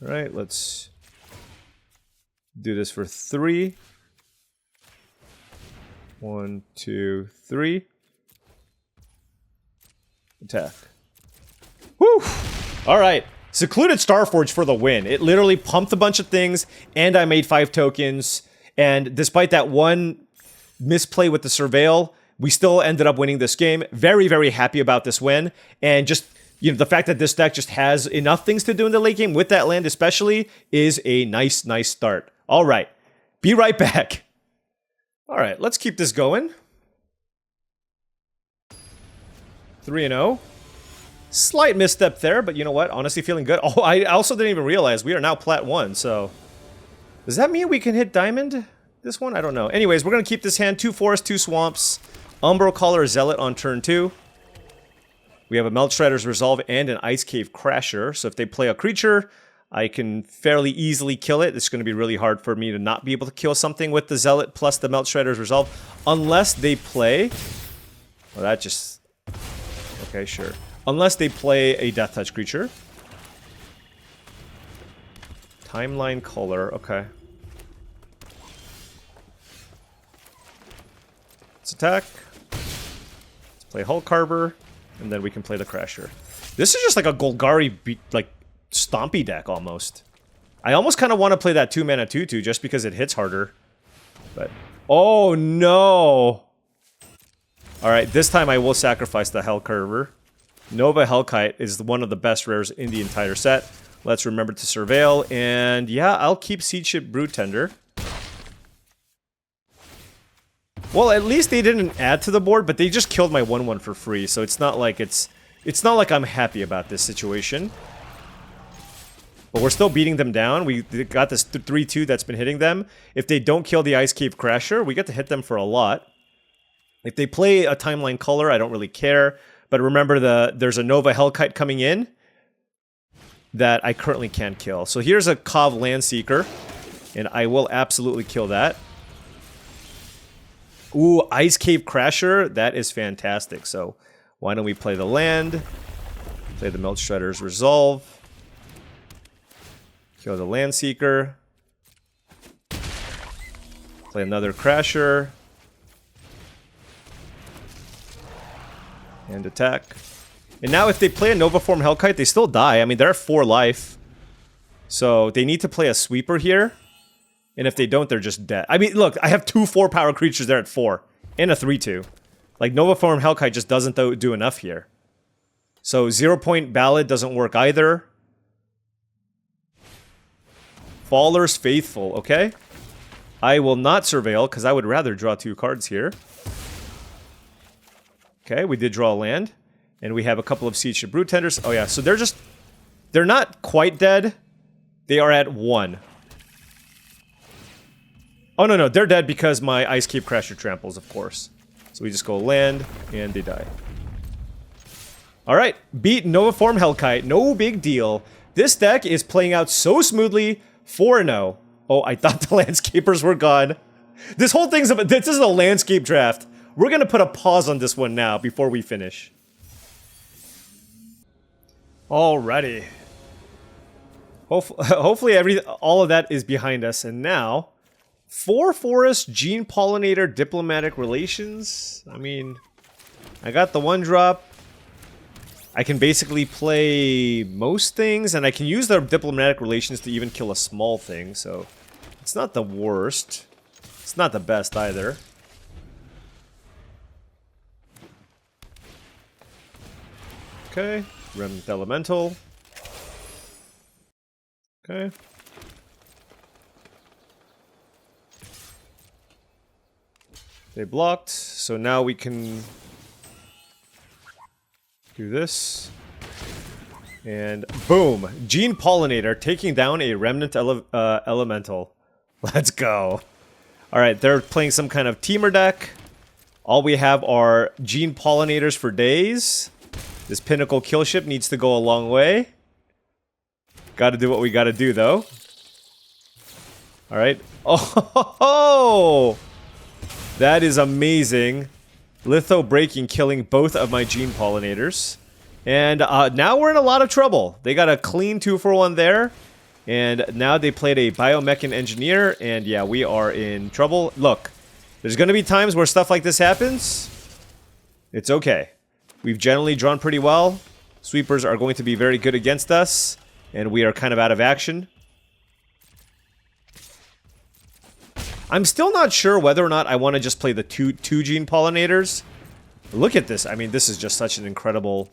Alright, let's do this for 3. 1, 2, 3. Attack. Whew! Alright. Secluded Starforge for the win. It literally pumped a bunch of things, and I made 5 tokens. And despite that one misplay with the Surveil, we still ended up winning this game. Very, very happy about this win. And just, you know, the fact that this deck just has enough things to do in the late game, with that land especially, is a nice, nice start. Alright. Be right back. Alright, let's keep this going. 3-0. Slight misstep there, but you know what? Honestly feeling good. Oh, I also didn't even realize we are now Plat 1, so... Does that mean we can hit Diamond this one? I don't know. Anyways, we're going to keep this hand. 2 forests, 2 swamps. Umbral Caller Zealot on turn 2. We have a Melt Shredder's Resolve and an Ice Cave Crasher, so if they play a creature, I can fairly easily kill it. It's going to be really hard for me to not be able to kill something with the Zealot plus the Melt Shredder's Resolve. Unless they play... Well, that just... Okay, sure. Unless they play a Death Touch creature. Timeline Color, okay. Let's attack. Let's play Hulk Harbor. And then we can play the Crasher. This is just like a Golgari like stompy deck almost. I almost kind of want to play that 2-mana 2/2 just because it hits harder. But oh no! Alright, this time I will sacrifice the Hell Curver. Nova Hellkite is one of the best rares in the entire set. Let's remember to Surveil, and yeah, I'll keep Siege Ship Broodtender. Well, at least they didn't add to the board, but they just killed my 1/1 for free, so it's not like it's not like I'm happy about this situation. But we're still beating them down. We got this 3/2 that's been hitting them. If they don't kill the Ice Cave Crasher, we get to hit them for a lot. If they play a Timeline Color, I don't really care. But remember, there's a Nova Hellkite coming in that I currently can't kill. So here's a Kov Landseeker, and I will absolutely kill that. Ooh, Ice Cave Crasher, that is fantastic. So why don't we play the land, play the Melt Shredder's Resolve, kill the Landseeker, play another Crasher, and attack. And now if they play a Nova Form Hellkite, they still die. I mean, they're at 4 life. So they need to play a Sweeper here. And if they don't, they're just dead. I mean, look, I have 2 4-power creatures there at 4. And a 3/2. Like, Nova Form Hellkite just doesn't do enough here. So 0-point Ballad doesn't work either. Faller's Faithful, okay? I will not Surveil, because I would rather draw 2 cards here. Okay, we did draw a land. And we have a couple of Siege Ship Broodtenders. Oh yeah, so they're not quite dead. They are at 1. Oh no, they're dead because my Ice Cave Crasher tramples, of course. So we just go land, and they die. Alright, beat Nova Form Hellkite, no big deal. This deck is playing out so smoothly, 4-0. Oh, I thought the Landscapers were gone. This whole thing's about, this is a landscape draft. We're gonna put a pause on this one now, before we finish. Alrighty. Hopefully all of that is behind us, and now 4 Forest, Gene Pollinator, Diplomatic Relations. I mean, I got the 1-drop. I can basically play most things, and I can use the Diplomatic Relations to even kill a small thing, so it's not the worst. It's not the best either. Okay. Remnant Elemental. Okay. They blocked, so now we can do this. And boom! Gene Pollinator taking down a Remnant Elemental. Let's go. Alright, they're playing some kind of teamer deck. All we have are Gene Pollinators for days. This Pinnacle Killship needs to go a long way. Gotta do what we gotta do, though. Alright. Oh! That is amazing. Litho Breaking, killing both of my Gene Pollinators. And now we're in a lot of trouble. They got a clean 2-for-1 there. And now they played a Biomechan Engineer. And yeah, we are in trouble. Look, there's gonna be times where stuff like this happens. It's okay. We've generally drawn pretty well. Sweepers are going to be very good against us. And we are kind of out of action. I'm still not sure whether or not I want to just play the two Gene Pollinators. Look at this. I mean, this is just such an incredible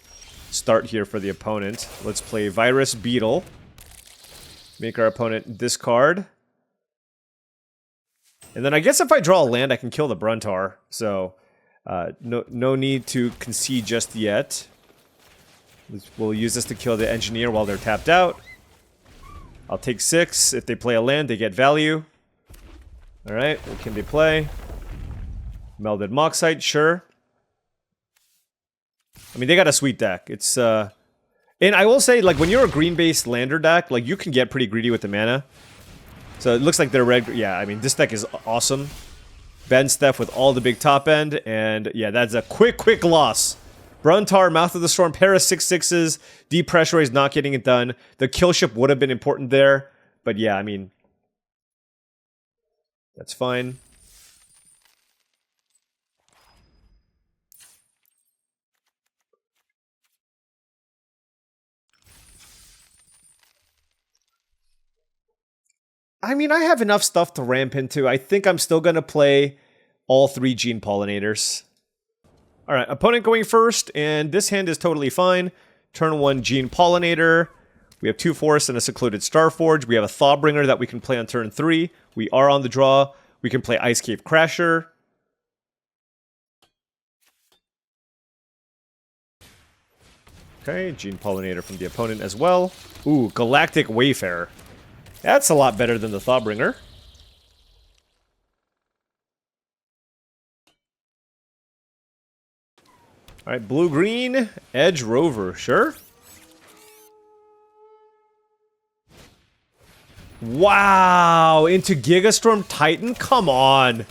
start here for the opponent. Let's play Virus Beetle. Make our opponent discard. And then I guess if I draw a land, I can kill the Bruntar. So, no need to concede just yet. We'll use this to kill the Engineer while they're tapped out. I'll take 6. If they play a land, they get value. Alright, what can they play? Melded Moxite, sure. I mean, they got a sweet deck. It's And I will say, like, when you're a green-based lander deck, like, you can get pretty greedy with the mana. So it looks like they're red. Yeah, I mean, this deck is awesome. Ben Steph with all the big top end. And yeah, that's a quick loss. Bruntar, Mouth of the Storm, pair of 6/6s. Depressurize not getting it done. The kill ship would have been important there. But yeah, I mean, that's fine. I mean, I have enough stuff to ramp into. I think I'm still going to play all 3 Gene Pollinators. Alright, opponent going first, and this hand is totally fine. Turn 1 Gene Pollinator. We have 2 Forests and a Secluded Starforge. We have a Thawbringer that we can play on turn 3. We are on the draw. We can play Ice Cave Crasher. Okay, Gene Pollinator from the opponent as well. Ooh, Galactic Wayfarer. That's a lot better than the Thawbringer. Alright, blue-green, Edge Rover, sure. Wow, into Gigastorm Titan? Come on.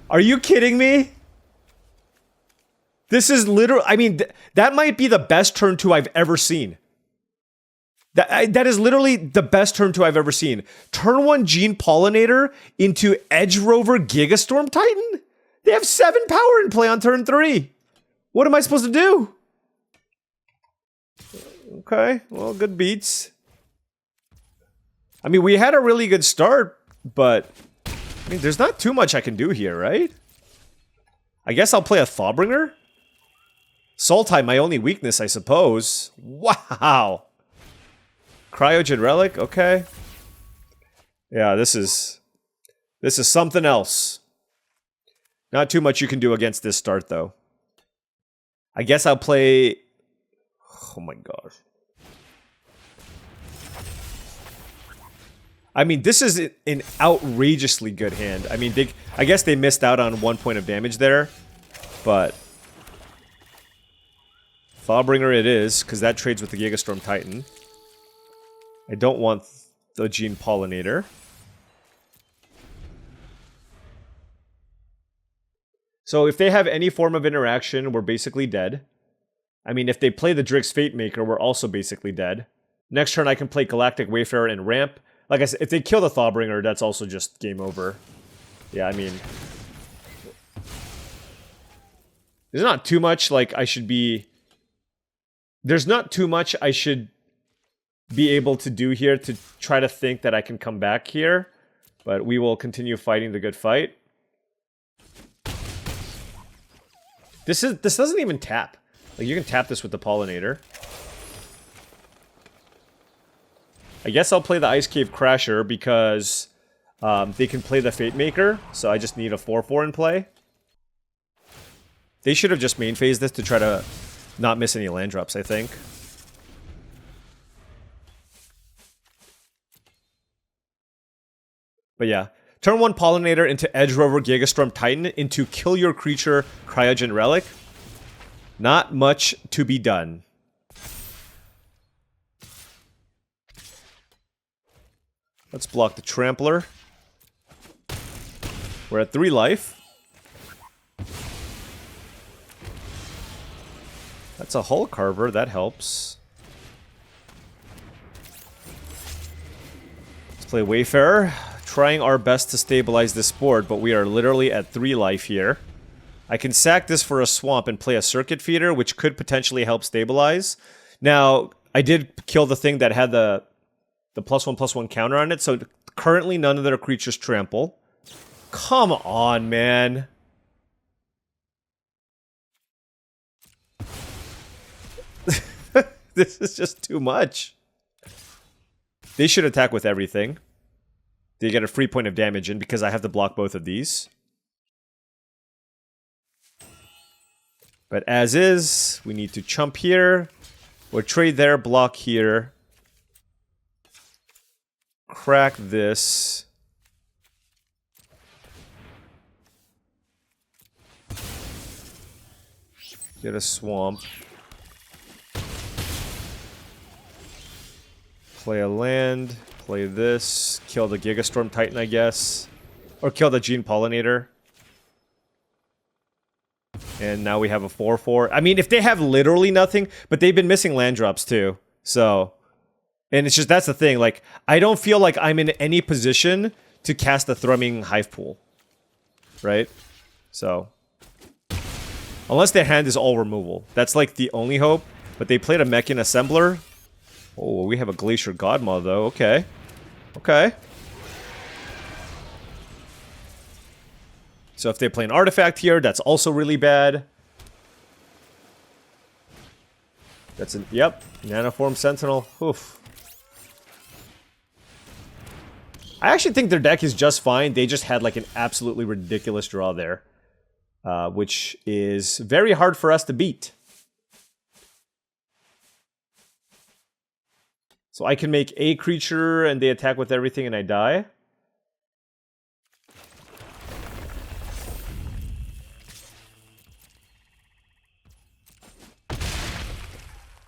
Are you kidding me? This is literally, I mean, that might be the best turn 2 I've ever seen. That is literally the best turn 2 I've ever seen. Turn 1 Gene Pollinator into Edge Rover Gigastorm Titan? They have 7 power in play on turn 3. What am I supposed to do? Okay, well, good beats. I mean, we had a really good start, but I mean, there's not too much I can do here, right? I guess I'll play a Thawbringer? Sultai, my only weakness, I suppose. Wow. Cryogen Relic, okay. Yeah, this is something else. Not too much you can do against this start, though. I guess I'll play... Oh my gosh. I mean, this is an outrageously good hand. I mean, I guess they missed out on 1 point of damage there, but... Thawbringer it is, because that trades with the Gigastorm Titan. I don't want the Gene Pollinator. So if they have any form of interaction, we're basically dead. I mean, if they play the Drix Fatemaker, we're also basically dead. Next turn, I can play Galactic Wayfarer and ramp. Like I said, if they kill the Thawbringer, that's also just game over. Yeah, I mean... There's not too much, like, I should be... There's not too much I should be able to do here to try to think that I can come back here. But we will continue fighting the good fight. This doesn't even tap. Like, you can tap this with the Pollinator. I guess I'll play the Ice Cave Crasher because they can play the Fatemaker, so I just need a 4/4 in play. They should have just main phased this to try to not miss any land drops, I think. But yeah, turn 1 Pollinator into Edge Rover Gigastorm Titan into Kill Your Creature Cryogen Relic. Not much to be done. Let's block the Trampler. We're at 3 life. That's a Hull Carver, that helps. Let's play Wayfarer. Trying our best to stabilize this board, but we are literally at 3 life here. I can sack this for a swamp and play a Circuit Feeder, which could potentially help stabilize. Now, I did kill the thing that had the +1/+1 counter on it, so currently none of their creatures trample. Come on, man. This is just too much. They should attack with everything. They get a free point of damage in because I have to block both of these. But as is, we need to chump here, or trade there, block here. Crack this. Get a swamp. Play a land, play this, kill the Gigastorm Titan, I guess. Or kill the Gene Pollinator. And now we have a 4/4. I mean, if they have literally nothing, but they've been missing land drops too. So, and it's just, that's the thing. Like, I don't feel like I'm in any position to cast a Thrumming Hive Pool. Right? So, unless their hand is all removal. That's like the only hope. But they played a Mechan Assembler. Oh, we have a Glacier Godma though. Okay. Okay. So if they play an artifact here, that's also really bad. That's an, yep, Nanoform Sentinel. Oof. I actually think their deck is just fine. They just had like an absolutely ridiculous draw there. Which is very hard for us to beat. So I can make a creature and they attack with everything and I die.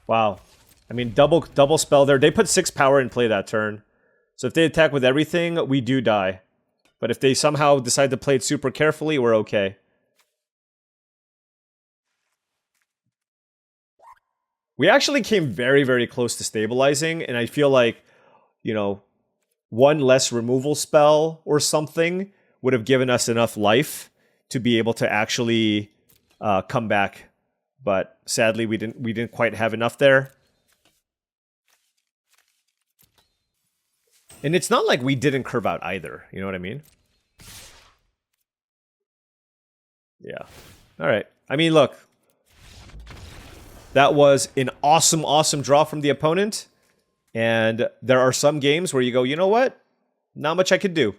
Wow. I mean, double spell there. They put 6 power in play that turn. So if they attack with everything, we do die. But if they somehow decide to play it super carefully, we're okay. We actually came very, very close to stabilizing, and I feel like, you know, one less removal spell or something would have given us enough life to be able to actually come back. But sadly, we didn't quite have enough there. And it's not like we didn't curve out either. You know what I mean? Yeah. All right. I mean, look. That was an awesome, awesome draw from the opponent. And there are some games where you go, you know what? Not much I could do.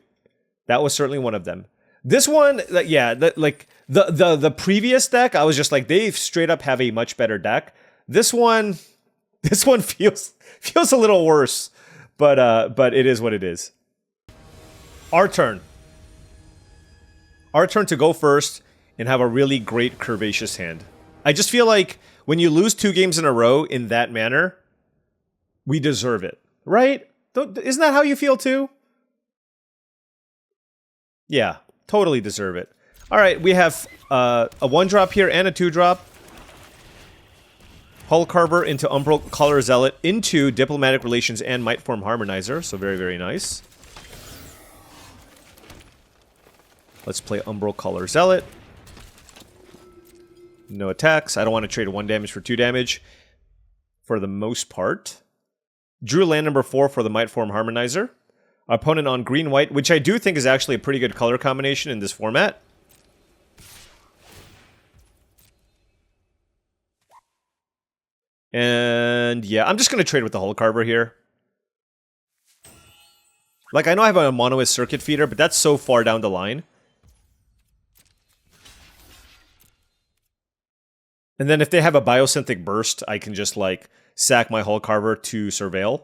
That was certainly one of them. This one, yeah, like the previous deck, I was just like, they straight up have a much better deck. This one feels a little worse, but it is what it is. Our turn. Our turn to go first and have a really great curvaceous hand. I just feel like when you lose 2 games in a row in that manner, we deserve it, right? Isn't that how you feel too? Yeah. Totally deserve it. All right, we have a 1-drop here and a 2-drop. Hull Carver into Umbral Color Zealot into Diplomatic Relations and Mightform Harmonizer. So very, very nice. Let's play Umbral Color Zealot. No attacks. I don't want to trade 1 damage for 2 damage for the most part. Drew land number 4 for the Mightform Harmonizer. Opponent on green-white, which I do think is actually a pretty good color combination in this format. And yeah, I'm just going to trade with the Hull Carver here. Like, I know I have a Monoist Circuit Feeder, but that's so far down the line. And then if they have a Biosynthetic Burst, I can just, like, sack my Hull Carver to Surveil.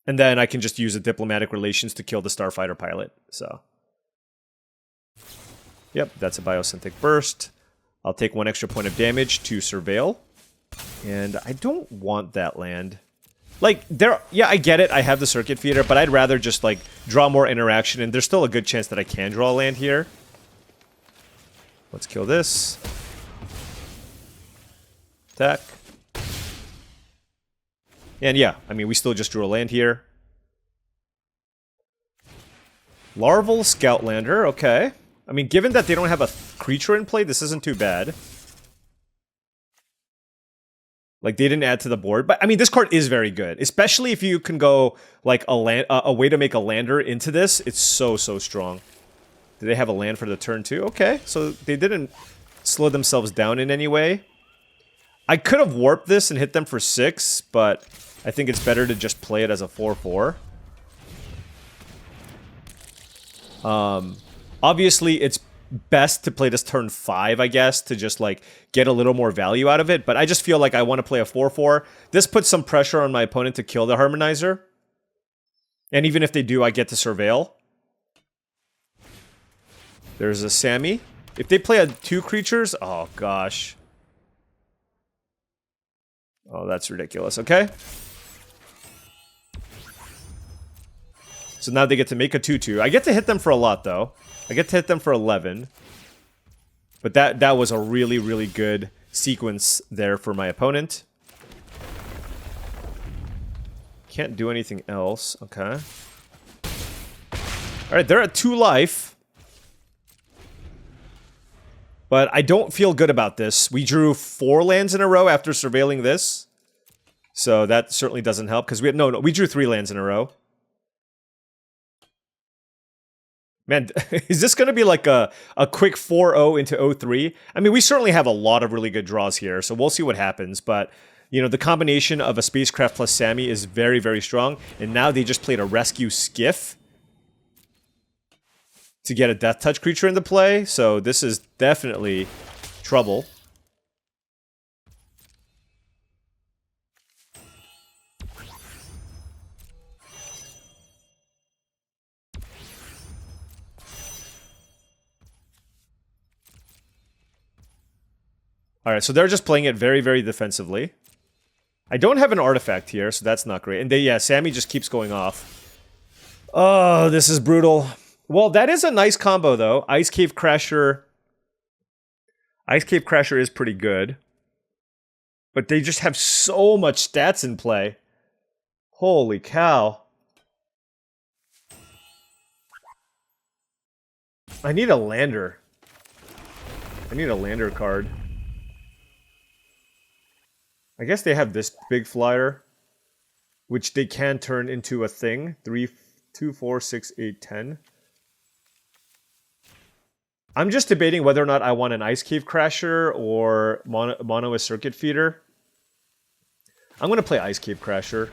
And then I can just use a Diplomatic Relations to kill the Starfighter pilot. So, yep, that's a Biosynthetic Burst. I'll take 1 extra point of damage to Surveil. And I don't want that land. Like, yeah, I get it. I have the Circuit Feeder, but I'd rather just, like, draw more interaction. And there's still a good chance that I can draw a land here. Let's kill this. Attack. And yeah, I mean, we still just drew a land here. Larval Scoutlander, okay. I mean, given that they don't have a creature in play, this isn't too bad. Like, they didn't add to the board. But, I mean, this card is very good. Especially if you can go, like, a way to make a lander into this. It's so, so strong. Do they have a land for the turn, too? Okay, so they didn't slow themselves down in any way. I could have warped this and hit them for 6, but I think it's better to just play it as a 4/4. Obviously, it's best to play this turn 5, I guess, to just, like, get a little more value out of it. But I just feel like I want to play a 4/4. This puts some pressure on my opponent to kill the Harmonizer. And even if they do, I get to Surveil. There's a Sammy. If they play 2 creatures, oh gosh. Oh, that's ridiculous. Okay. So now they get to make a 2/2. I get to hit them for a lot, though. I get to hit them for 11. But that was a really, really good sequence there for my opponent. Can't do anything else. Okay. Alright, they're at 2 life. But I don't feel good about this. We drew 4 lands in a row after surveilling this. So that certainly doesn't help. Because we drew 3 lands in a row. Man, is this going to be like a quick 4-0 into 0-3? I mean, we certainly have a lot of really good draws here, so we'll see what happens. But, you know, the combination of a Spacecraft plus Sammy is very, very strong. And now they just played a Rescue Skiff to get a Death Touch creature into play. So this is definitely trouble. Alright, so they're just playing it very, very defensively. I don't have an artifact here, so that's not great. And yeah, Sammy just keeps going off. Oh, this is brutal. Well, that is a nice combo, though. Ice Cave Crasher. Ice Cave Crasher is pretty good. But they just have so much stats in play. Holy cow. I need a lander. I need a lander card. I guess they have this big flyer, which they can turn into a thing. 3, 2, 4, 6, 8, 10. I'm just debating whether or not I want an Ice Cave Crasher or mono a Circuit Feeder. I'm going to play Ice Cave Crasher.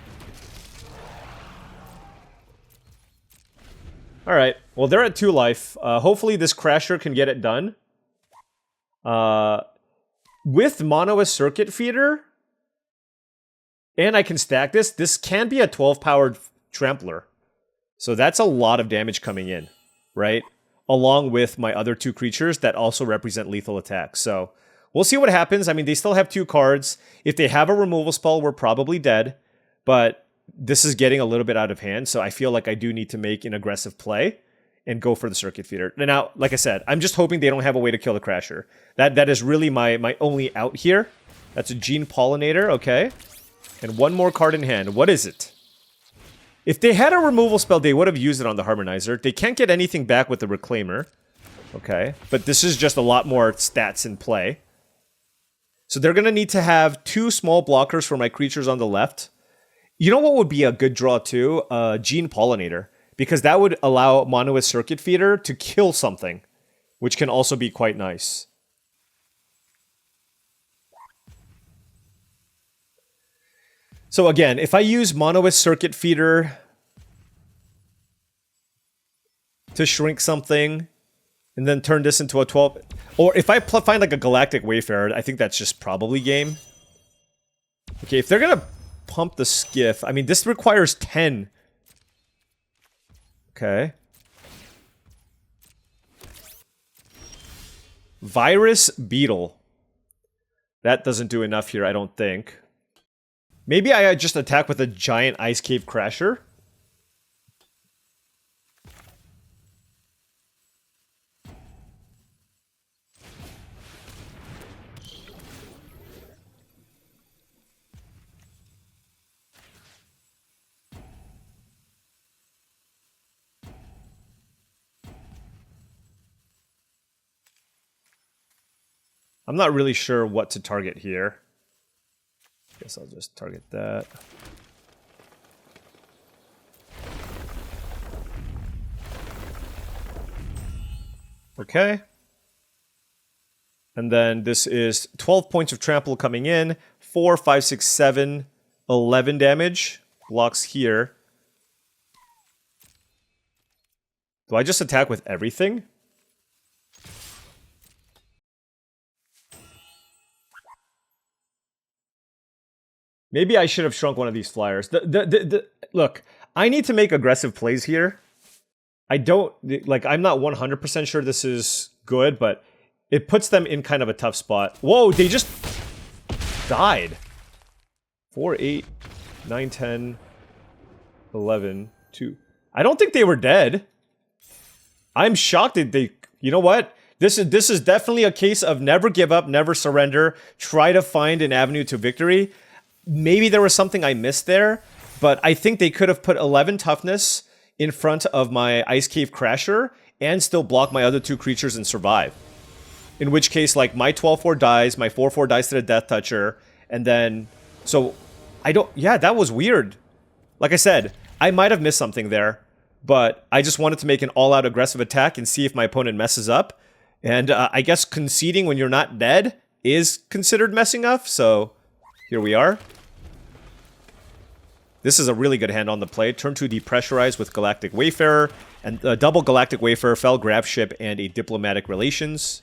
Alright, well they're at 2 life. Hopefully this Crasher can get it done. With mono a Circuit Feeder... and I can stack this. This can be a 12-powered Trampler. So that's a lot of damage coming in, right? Along with my other 2 creatures that also represent lethal attacks. So we'll see what happens. I mean, they still have 2 cards. If they have a removal spell, we're probably dead. But this is getting a little bit out of hand. So I feel like I do need to make an aggressive play and go for the Circuit Feeder. Now, like I said, I'm just hoping they don't have a way to kill the Crasher. That is really my only out here. That's a Gene Pollinator, okay. And 1 more card in hand. What is it? If they had a removal spell, they would have used it on the Harmonizer. They can't get anything back with the Reclaimer. Okay. But this is just a lot more stats in play. So they're going to need to have 2 small blockers for my creatures on the left. You know what would be a good draw too? Gene Pollinator. Because that would allow mono a Circuit Feeder to kill something. Which can also be quite nice. So again, if I use mono a Circuit Feeder to shrink something, and then turn this into a 12... Or if I find like a Galactic Wayfarer, I think that's just probably game. Okay, if they're gonna pump the Skiff... I mean, this requires 10. Okay. Virus Beetle. That doesn't do enough here, I don't think. Maybe I just attack with a giant Ice Cave Crasher. I'm not really sure what to target here. Guess I'll just target that. Okay. And then this is 12 points of trample coming in. 4, 5, 6, 7, 11 damage. Blocks here. Do I just attack with everything? Maybe I should have shrunk one of these flyers. Look, I need to make aggressive plays here. I don't... Like, I'm not 100% sure this is good, but it puts them in kind of a tough spot. Whoa, they just died. 4, 8, 9, 10, 11, 2. I don't think they were dead. I'm shocked that they... You know what? This is definitely a case of never give up, never surrender. Try to find an avenue to victory. Maybe there was something I missed there, but I think they could have put 11 toughness in front of my Ice Cave Crasher and still block my other 2 creatures and survive. In which case, like, my 12-4 dies, my 4-4 dies to the Death Toucher, and then... So, I don't... Yeah, that was weird. Like I said, I might have missed something there, but I just wanted to make an all-out aggressive attack and see if my opponent messes up. And I guess conceding when you're not dead is considered messing up, so here we are. This is a really good hand on the play. Turn 2 depressurize with Galactic Wayfarer, and a double Galactic Wayfarer, Fell Grab Ship, and a Diplomatic Relations.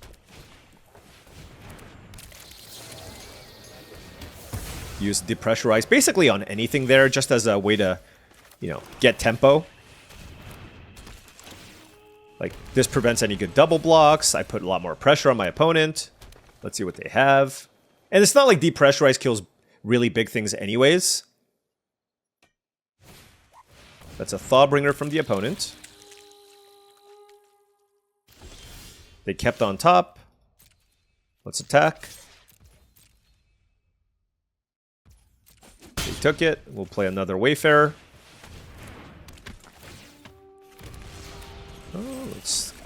Use depressurize basically on anything there, just as a way to, you know, get tempo. Like, this prevents any good double blocks. I put a lot more pressure on my opponent. Let's see what they have. And it's not like depressurize kills really big things anyways. That's a Thawbringer from the opponent. They kept on top. Let's attack. They took it. We'll play another Wayfarer.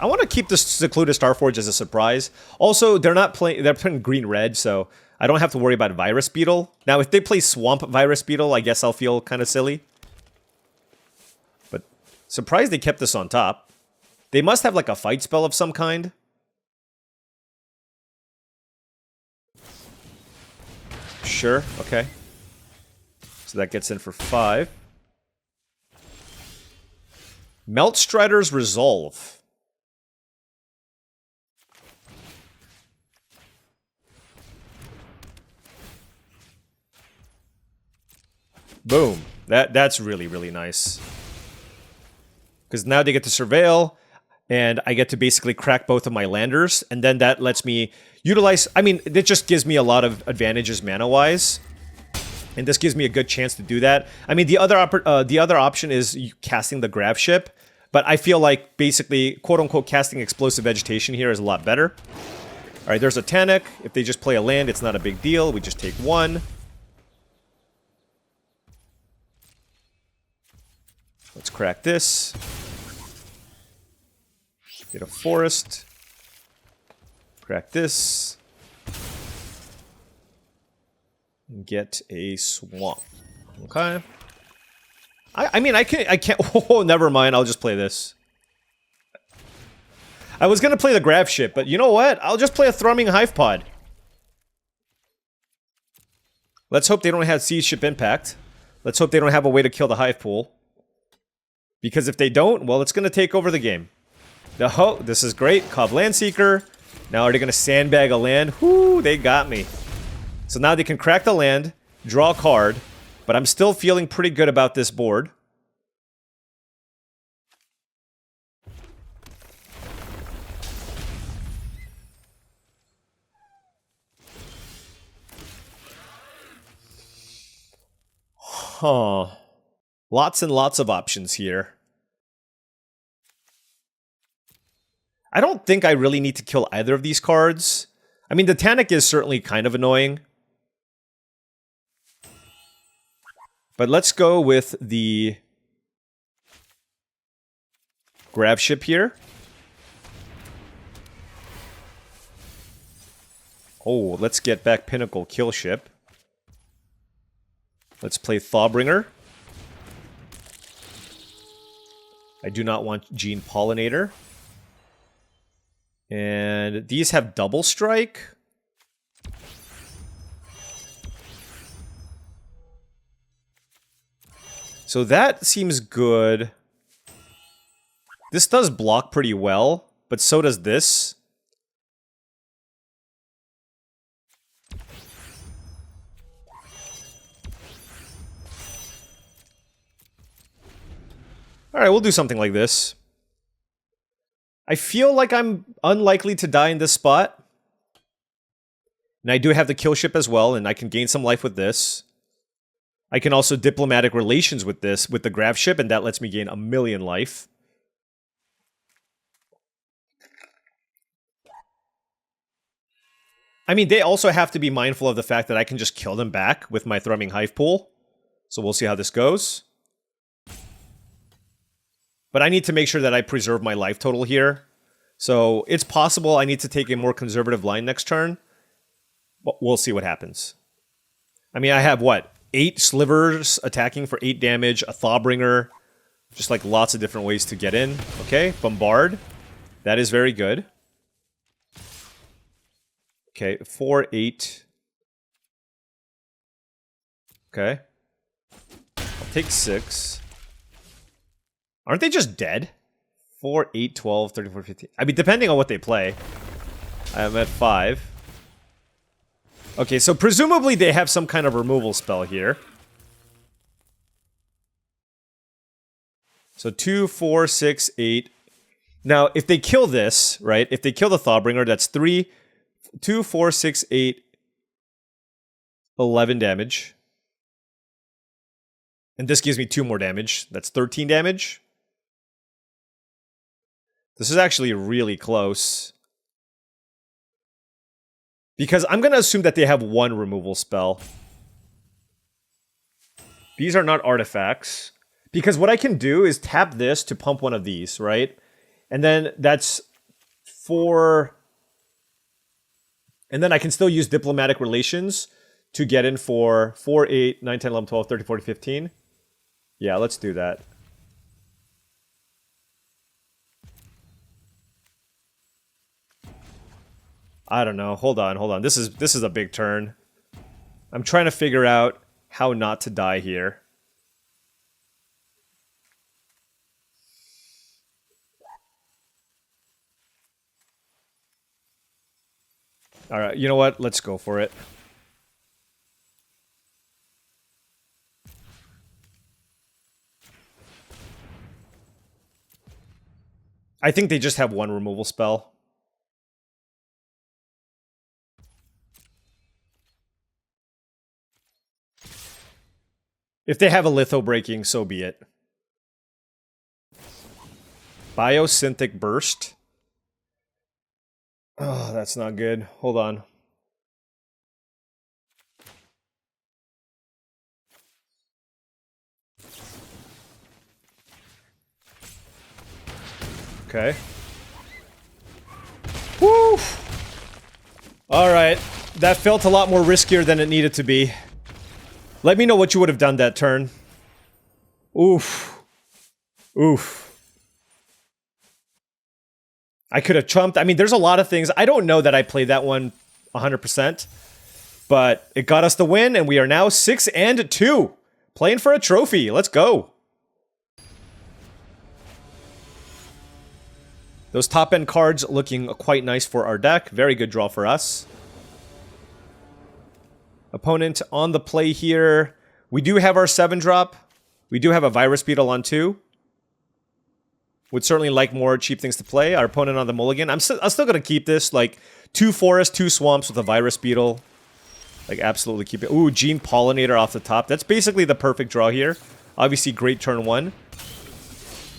I want to keep this Secluded Starforge as a surprise. Also, they're playing green-red, so I don't have to worry about Virus Beetle. Now, if they play Swamp Virus Beetle, I guess I'll feel kind of silly. But surprised they kept this on top. They must have like a fight spell of some kind. Sure, okay. So that gets in for 5. Meltstrider's Resolve. Boom. That's really, really nice. Because now they get to Surveil, and I get to basically crack both of my landers, and then that lets me utilize... I mean, it just gives me a lot of advantages mana-wise. And this gives me a good chance to do that. I mean, the other option is casting the Grab Ship, but I feel like basically, quote-unquote, casting Explosive Vegetation here is a lot better. Alright, there's a Tanic. If they just play a land, it's not a big deal. We just take 1. Let's crack this. Get a Forest. Crack this. And get a Swamp. Okay. I mean, I can't... Oh, never mind. I'll just play this. I was going to play the Grab Ship, but you know what? I'll just play a Thrumming Hive Pod. Let's hope they don't have Siege Ship Impact. Let's hope they don't have a way to kill the Hive Pool. Because if they don't, well, it's going to take over the game. Oh, this is great. Cov Landseeker. Now are they going to sandbag a land? Whoo, they got me. So now they can crack the land, draw a card, but I'm still feeling pretty good about this board. Huh. Lots and lots of options here. I don't think I really need to kill either of these cards. I mean, the Tanic is certainly kind of annoying. But let's go with the Grab Ship here. Oh, let's get back Pinnacle Kill Ship. Let's play Thawbringer. I do not want Gene Pollinator. And these have double strike. So that seems good. This does block pretty well, but so does this. Alright, we'll do something like this. I feel like I'm unlikely to die in this spot. And I do have the Kill Ship as well, and I can gain some life with this. I can also diplomatic relations with this, with the grav ship, and that lets me gain 1,000,000 life. I mean, they also have to be mindful of the fact that I can just kill them back with my Thrumming Hive pool. So we'll see how this goes. But I need to make sure that I preserve my life total here. So it's possible I need to take a more conservative line next turn. But we'll see what happens. I mean, I have, what, 8 slivers attacking for 8 damage, a Thawbringer. Just like lots of different ways to get in. Okay, Bombard. That is very good. Okay, 4, 8. Okay. I'll take 6. Aren't they just dead? 4, 8, 12, 34, 15. I mean, depending on what they play. I'm at 5. Okay, so presumably they have some kind of removal spell here. So 2, 4, 6, 8. Now, if they kill this, right? If they kill the Thawbringer, that's 3, 2, 4, 6, 8, 11 damage. And this gives me 2 more damage. That's 13 damage. This is actually really close. Because I'm going to assume that they have 1 removal spell. These are not artifacts. Because what I can do is tap this to pump one of these, right? And then that's 4... And then I can still use diplomatic relations to get in for 4, 8, 9, 10, 11, 12, 13, 14, 15. Yeah, let's do that. I don't know. Hold on. This is a big turn. I'm trying to figure out how not to die here. All right, you know what? Let's go for it. I think they just have 1 removal spell. If they have a litho breaking, so be it. Biosynthetic Burst. Oh, that's not good. Hold on. Okay. Woo! Alright. That felt a lot more riskier than it needed to be. Let me know what you would have done that turn. Oof. Oof. I could have trumped. I mean, there's a lot of things. I don't know that I played that one 100%. But it got us the win, and we are now 6-2. Playing for a trophy. Let's go. Those top-end cards looking quite nice for our deck. Very good draw for us. Opponent on the play here. We do have our 7-drop. We do have a Virus Beetle on 2. Would certainly like more cheap things to play. Our opponent on the mulligan. I'm still going to keep this. Like, 2 forests, 2 swamps with a Virus Beetle. Like, absolutely keep it. Ooh, Gene Pollinator off the top. That's basically the perfect draw here. Obviously, great turn 1.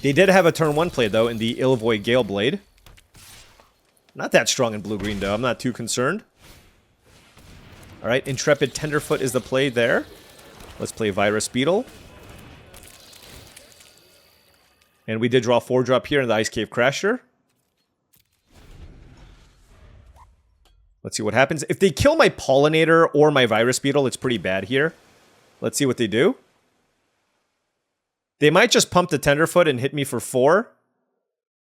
They did have a turn 1 play, though, in the Illvoid Galeblade. Not that strong in blue-green, though. I'm not too concerned. Alright, Intrepid Tenderfoot is the play there. Let's play Virus Beetle. And we did draw 4-drop here in the Ice Cave Crasher. Let's see what happens. If they kill my Pollinator or my Virus Beetle, it's pretty bad here. Let's see what they do. They might just pump the Tenderfoot and hit me for 4.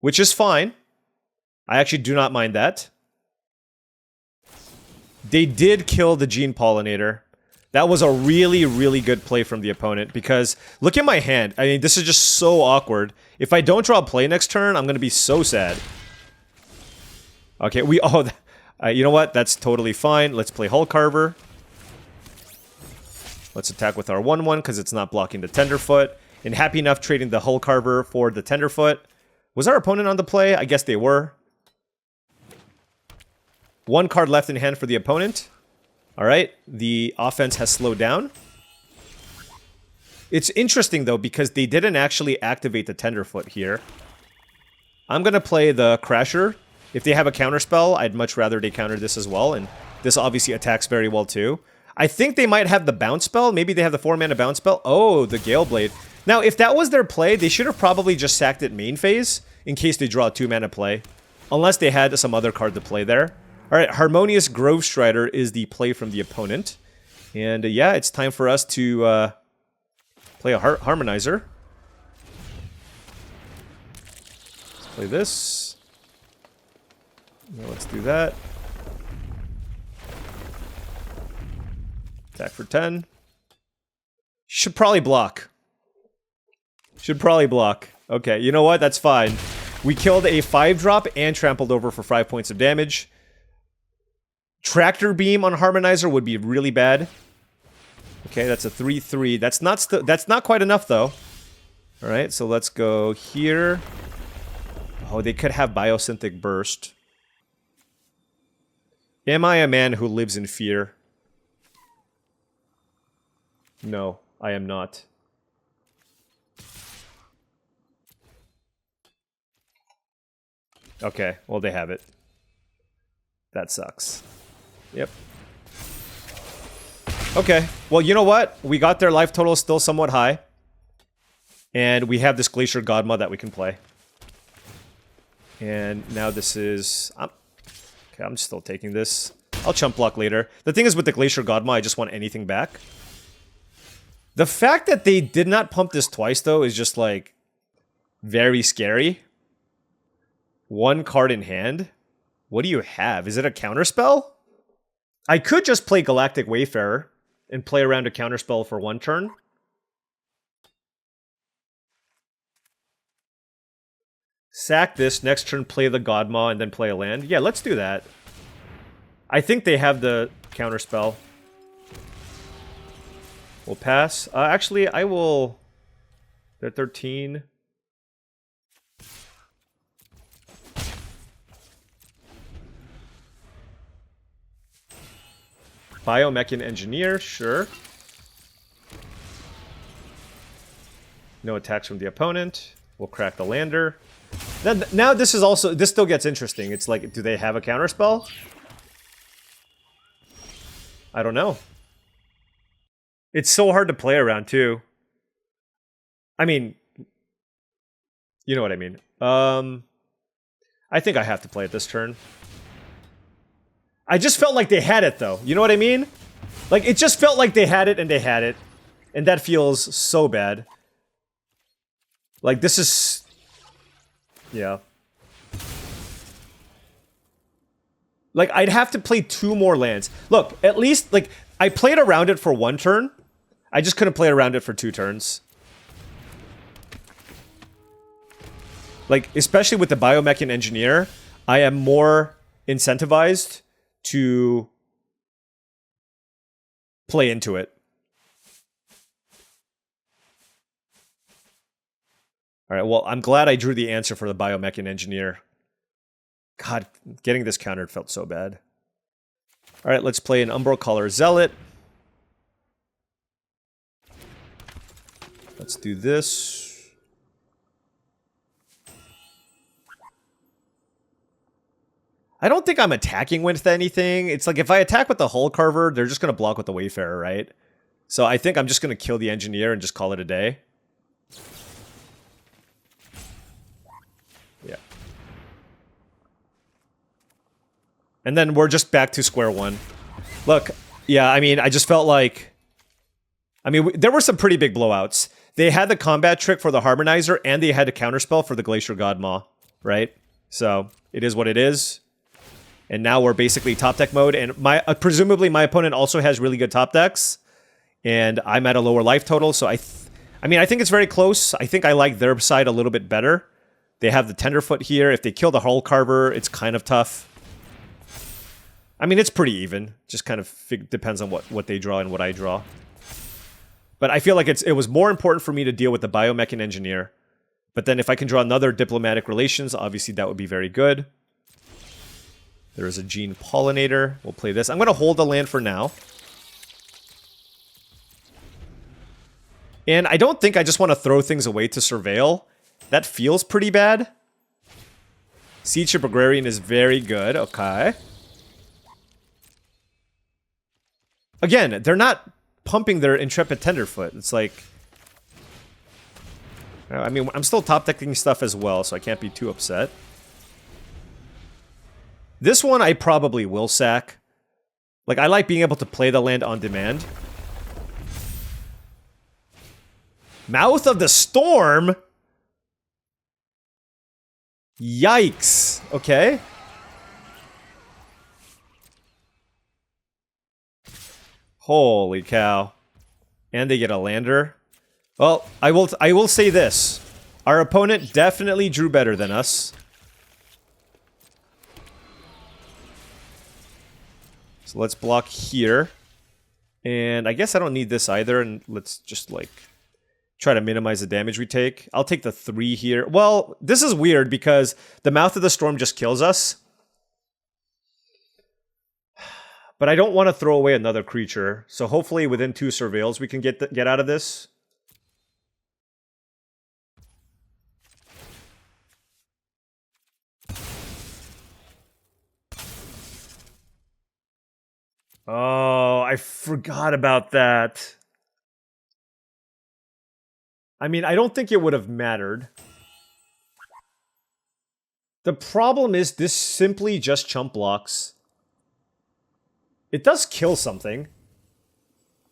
Which is fine. I actually do not mind that. They did kill the Gene Pollinator. That was a really, really good play from the opponent because look at my hand. I mean, this is just so awkward. If I don't draw a play next turn, I'm going to be so sad. Okay, you know what? That's totally fine. Let's play Hull Carver. Let's attack with our 1/1 because it's not blocking the Tenderfoot. And happy enough trading the Hull Carver for the Tenderfoot. Was our opponent on the play? I guess they were. 1 card left in hand for the opponent. Alright, the offense has slowed down. It's interesting, though, because they didn't actually activate the Tenderfoot here. I'm going to play the Crasher. If they have a counterspell, I'd much rather they counter this as well, and this obviously attacks very well, too. I think they might have the bounce spell. Maybe they have the 4-mana bounce spell. Oh, the Gale Blade. Now, if that was their play, they should have probably just sacked it main phase in case they draw a 2-mana play. Unless they had some other card to play there. Alright, Harmonious Grove Strider is the play from the opponent. And yeah, it's time for us to play a Harmonizer. Let's play this. Now let's do that. Attack for 10. Should probably block. Should probably block. Okay, you know what? That's fine. We killed a 5-drop and trampled over for 5 points of damage. Tractor Beam on Harmonizer would be really bad. Okay, that's a 3/3. That's not quite enough, though. Alright, so let's go here. Oh, they could have Biosynthetic Burst. Am I a man who lives in fear? No, I am not. Okay, well, they have it. That sucks. Yep. Okay, well, you know what? We got their life total still somewhat high. And we have this Glacier Godma that we can play. And now this is... okay, I'm still taking this. I'll chump block later. The thing is with the Glacier Godma, I just want anything back. The fact that they did not pump this twice, though, is just, like, very scary. 1 card in hand? What do you have? Is it a counterspell? I could just play Galactic Wayfarer and play around a counterspell for 1 turn. Sack this, next turn play the Godma, and then play a land. Yeah, let's do that. I think they have the counterspell. We'll pass. Actually, I will... they're 13. Biomechan Engineer, sure. No attacks from the opponent. We'll crack the lander. Now this is also... this still gets interesting. It's like, do they have a counterspell? I don't know. It's so hard to play around, too. I mean... you know what I mean. I think I have to play it this turn. I just felt like they had it, though. You know what I mean? Like, it just felt like they had it, and they had it. And that feels so bad. Like, this is... yeah. Like, I'd have to play 2 more lands. Look, at least, like, I played around it for 1 turn. I just couldn't play around it for 2 turns. Like, especially with the Biomechan Engineer, I am more incentivized to play into it. Alright, well, I'm glad I drew the answer for the Biomechan Engineer. God, getting this countered felt so bad. Alright, let's play an Umbral Color Zealot. Let's do this. I don't think I'm attacking with anything. It's like if I attack with the Hull Carver, they're just going to block with the Wayfarer, right? So I think I'm just going to kill the Engineer and just call it a day. Yeah. And then we're just back to square one. Look, yeah, I mean, I just felt like... I mean, there were some pretty big blowouts. They had the combat trick for the Harmonizer, and they had a counterspell for the Glacier Godma, right? So, it is what it is. And now we're basically top deck mode, and presumably my opponent also has really good top decks, and I'm at a lower life total, so I mean, I think it's very close. I think I like their side a little bit better. They have the Tenderfoot here. If they kill the Hull Carver, it's kind of tough. I mean, it's pretty even. Just kind of depends on what they draw and what I draw. But I feel like it was more important for me to deal with the Biomechan Engineer. But then if I can draw another Diplomatic Relations, obviously that would be very good. There is a Gene Pollinator. We'll play this. I'm going to hold the land for now. And I don't think I just want to throw things away to surveil. That feels pretty bad. Siege Ship Agrarian is very good. Okay. Again, they're not pumping their Intrepid Tenderfoot. It's like... I mean, I'm still top decking stuff as well, so I can't be too upset. This one I probably will sack. Like, I like being able to play the land on demand. Mouth of the Storm? Yikes. Okay. Holy cow. And they get a lander. Well, I will say this. Our opponent definitely drew better than us. So let's block here. And I guess I don't need this either. And let's just, like, try to minimize the damage we take. I'll take the 3 here. Well, this is weird because the Mouth of the Storm just kills us. But I don't want to throw away another creature. So hopefully within 2 surveils we can get out of this. Oh, I forgot about that. I mean, I don't think it would have mattered. The problem is this simply just chump blocks. It does kill something.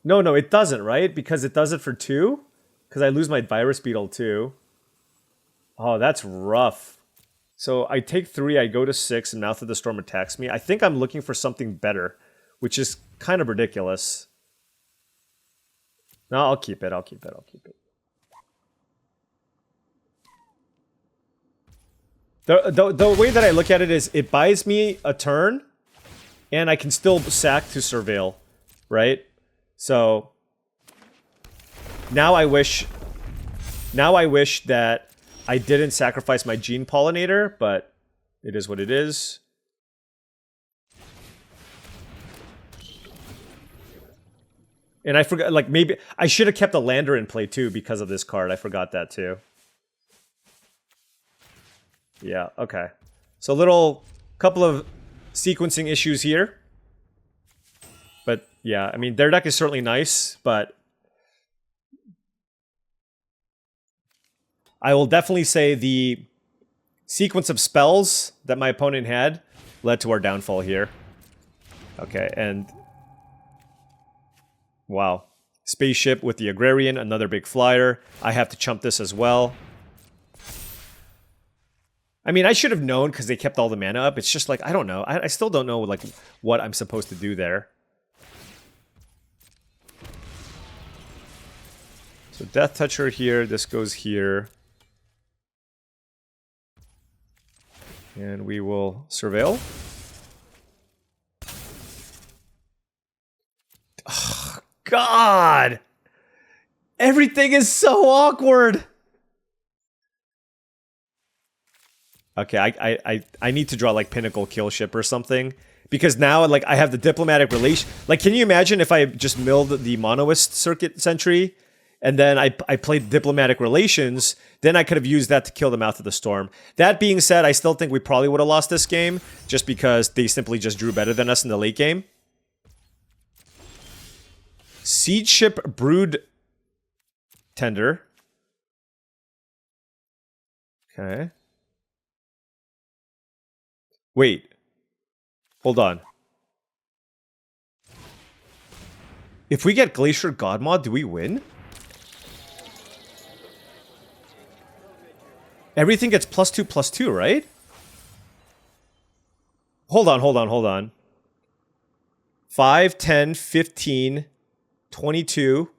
No, it doesn't, right? Because it does it for 2? Because I lose my Virus Beetle too. Oh, that's rough. So I take 3, I go to 6, and Mouth of the Storm attacks me. I think I'm looking for something better, which is kind of ridiculous. No, I'll keep it, I'll keep it. The way that I look at it is it buys me a turn, and I can still sack to surveil, right? So now I wish that I didn't sacrifice my Gene Pollinator, but it is what it is. And I forgot, like, maybe I should have kept a lander in play too because of this card. I forgot that too. Yeah, okay. So a couple of sequencing issues here. But yeah, I mean, their deck is certainly nice, but I will definitely say the sequence of spells that my opponent had led to our downfall here. Okay, and wow. Spaceship with the Agrarian, another big flyer. I have to chump this as well. I mean, I should have known because they kept all the mana up. It's just like, I don't know. I still don't know, like, what I'm supposed to do there. So Death Toucher here. This goes here. And we will surveil. Oh, God! Everything is so awkward! Okay, I need to draw, like, Pinnacle Kill Ship or something. Because now, like, I have the Diplomatic Relation... Like, can you imagine if I just milled the Monoist Circuit Sentry, and then I played Diplomatic Relations, then I could have used that to kill the Mouth of the Storm. That being said, I still think we probably would have lost this game, just because they simply just drew better than us in the late game. Siege Ship Brood Tender. Okay. Wait. Hold on. If we get Glacier Godmod, do we win? Everything gets +2/+2, right? Hold on. 5, 10, 15, 22,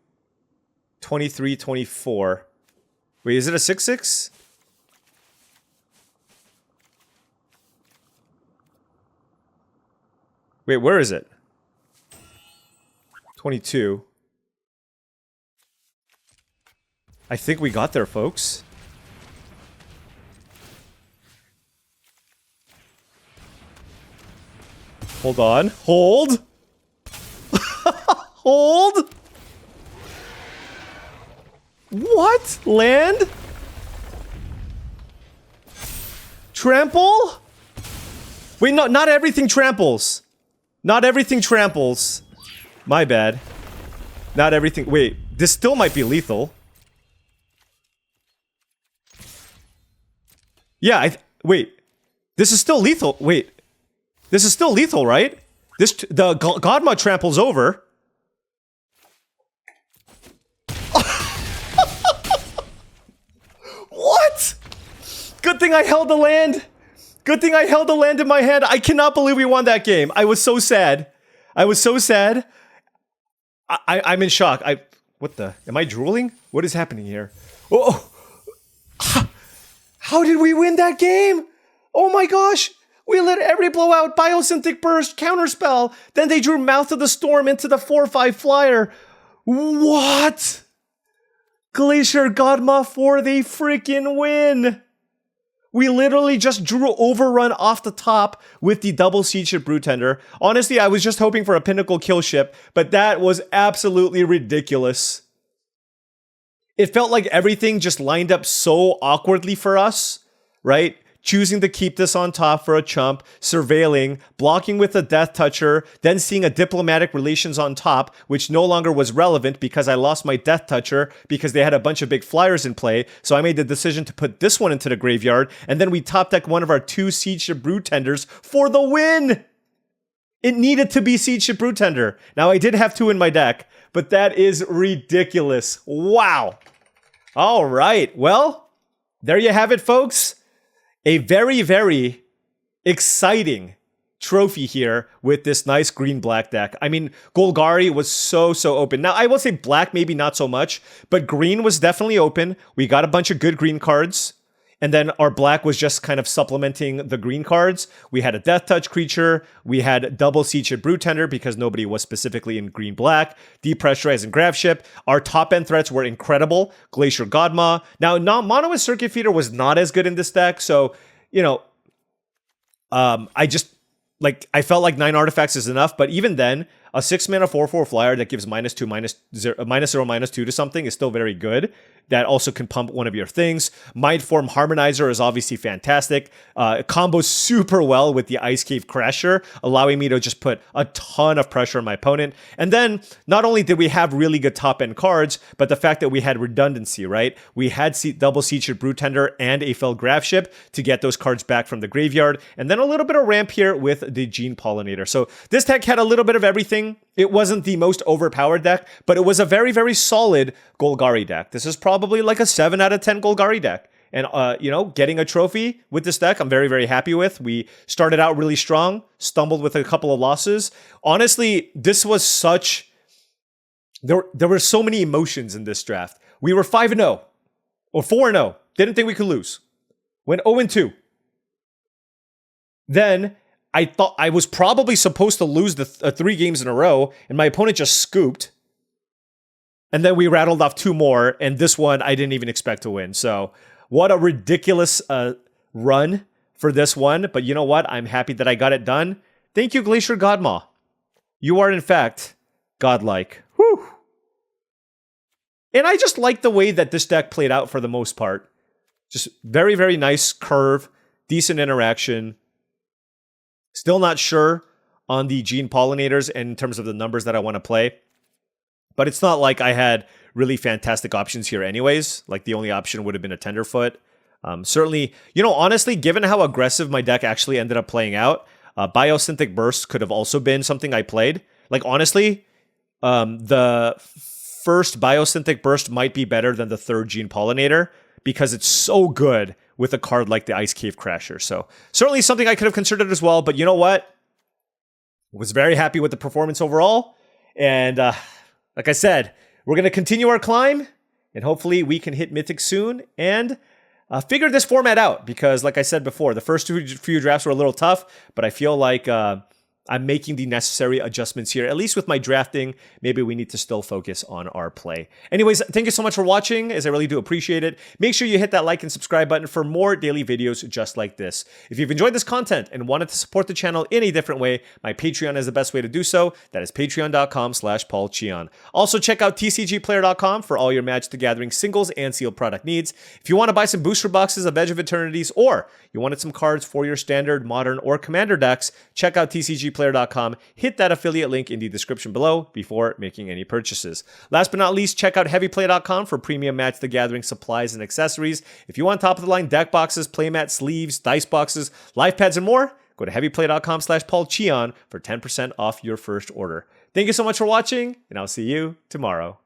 23, 24. Wait, is it a 6/6? Wait, where is it? 22. I think we got there, folks. Hold on. Hold! Hold! What? Land? Trample? Wait, no, not everything tramples. Not everything tramples. My bad. Not everything. Wait, this still might be lethal. Yeah, wait. This is still lethal. Wait. This is still lethal, right? The Godma tramples over. What? Good thing I held the land. Good thing I held the land in my hand. I cannot believe we won that game. I was so sad. I was so sad. I'm in shock. What the? Am I drooling? What is happening here? Oh, how did we win that game? Oh my gosh. We let every blowout, Biosynthetic Burst, Counterspell. Then they drew Mouth of the Storm into the 4/5 flyer. What? Glacier Godma for the freaking win. We literally just drew Overrun off the top with the double Siege Ship Brewtender. Honestly, I was just hoping for a Pinnacle Kill Ship, but that was absolutely ridiculous. It felt like everything just lined up so awkwardly for us, right? Choosing to keep this on top for a chump, surveilling, blocking with a Death Toucher, then seeing a Diplomatic Relations on top, which no longer was relevant because I lost my Death Toucher because they had a bunch of big flyers in play, so I made the decision to put this one into the graveyard, and then we top deck one of our 2 Siege Ship Brewtenders for the win! It needed to be Siege Ship Brewtender. Now, I did have 2 in my deck, but that is ridiculous. Wow! Alright, well, there you have it, folks. A very, very exciting trophy here with this nice green-black deck. I mean, Golgari was so open. Now, I will say black maybe not so much, but green was definitely open. We got a bunch of good green cards, and then our black was just kind of supplementing the green cards. We had a Death Touch creature. We had double Siege Ship Brewtender because nobody was specifically in green-black. Depressurize and Grav Ship. Our top-end threats were incredible. Glacier Godma. Now, Mono Circuit Feeder was not as good in this deck, so, you know, I felt like 9 artifacts is enough, but even then, a 6-mana 4/4 flyer that gives -2, -0, -2 to something is still very good. That also can pump one of your things. Mindform Harmonizer is obviously fantastic. It combos super well with the Ice Cave Crasher, allowing me to just put a ton of pressure on my opponent. And then, not only did we have really good top-end cards, but the fact that we had redundancy, right? We had double Siege Ship Brewtender and a Fell Grav Ship to get those cards back from the graveyard. And then a little bit of ramp here with the Gene Pollinator. So this deck had a little bit of everything. It wasn't the most overpowered deck, but it was a very, very solid Golgari deck. This is probably like a 7 out of 10 Golgari deck. And, you know, getting a trophy with this deck, I'm very, very happy with. We started out really strong, stumbled with a couple of losses. Honestly, this was such... There were so many emotions in this draft. We were 5-0, or 4-0. Didn't think we could lose. Went 0-2. Then... I thought I was probably supposed to lose the 3 games in a row, and my opponent just scooped. And then we rattled off 2 more, and this one I didn't even expect to win. So, what a ridiculous run for this one. But you know what? I'm happy that I got it done. Thank you, Glacier Godma. You are, in fact, godlike. Whew. And I just like the way that this deck played out for the most part. Just very, very nice curve, decent interaction. Still not sure on the Gene Pollinators in terms of the numbers that I want to play. But it's not like I had really fantastic options here anyways. Like, the only option would have been a Tenderfoot. Certainly, you know, honestly, given how aggressive my deck actually ended up playing out, Biosynthetic Burst could have also been something I played. Like, honestly, the first Biosynthetic Burst might be better than the third Gene Pollinator because it's so good with a card like the Ice Cave Crasher. So certainly something I could have considered as well, but you know what? Was very happy with the performance overall. And like I said, we're going to continue our climb, and hopefully we can hit Mythic soon and figure this format out. Because like I said before, the first few drafts were a little tough, but I feel like I'm making the necessary adjustments here. At least with my drafting, maybe we need to still focus on our play. Anyways, thank you so much for watching, as I really do appreciate it. Make sure you hit that like and subscribe button for more daily videos just like this. If you've enjoyed this content and wanted to support the channel in a different way, my Patreon is the best way to do so. That is patreon.com/paulcheon. Also, check out TCGplayer.com for all your Magic the Gathering singles and sealed product needs. If you want to buy some booster boxes of Edge of Eternities, or you wanted some cards for your standard, modern, or commander decks, check out TCGplayer.com. Hit that affiliate link in the description below before making any purchases. Last but not least, check out heavyplay.com for premium Magic the Gathering supplies and accessories. If you want top-of-the-line deck boxes, playmat, sleeves, dice boxes, life pads, and more, go to heavyplay.com/paulcheon for 10% off your first order. Thank you so much for watching, and I'll see you tomorrow.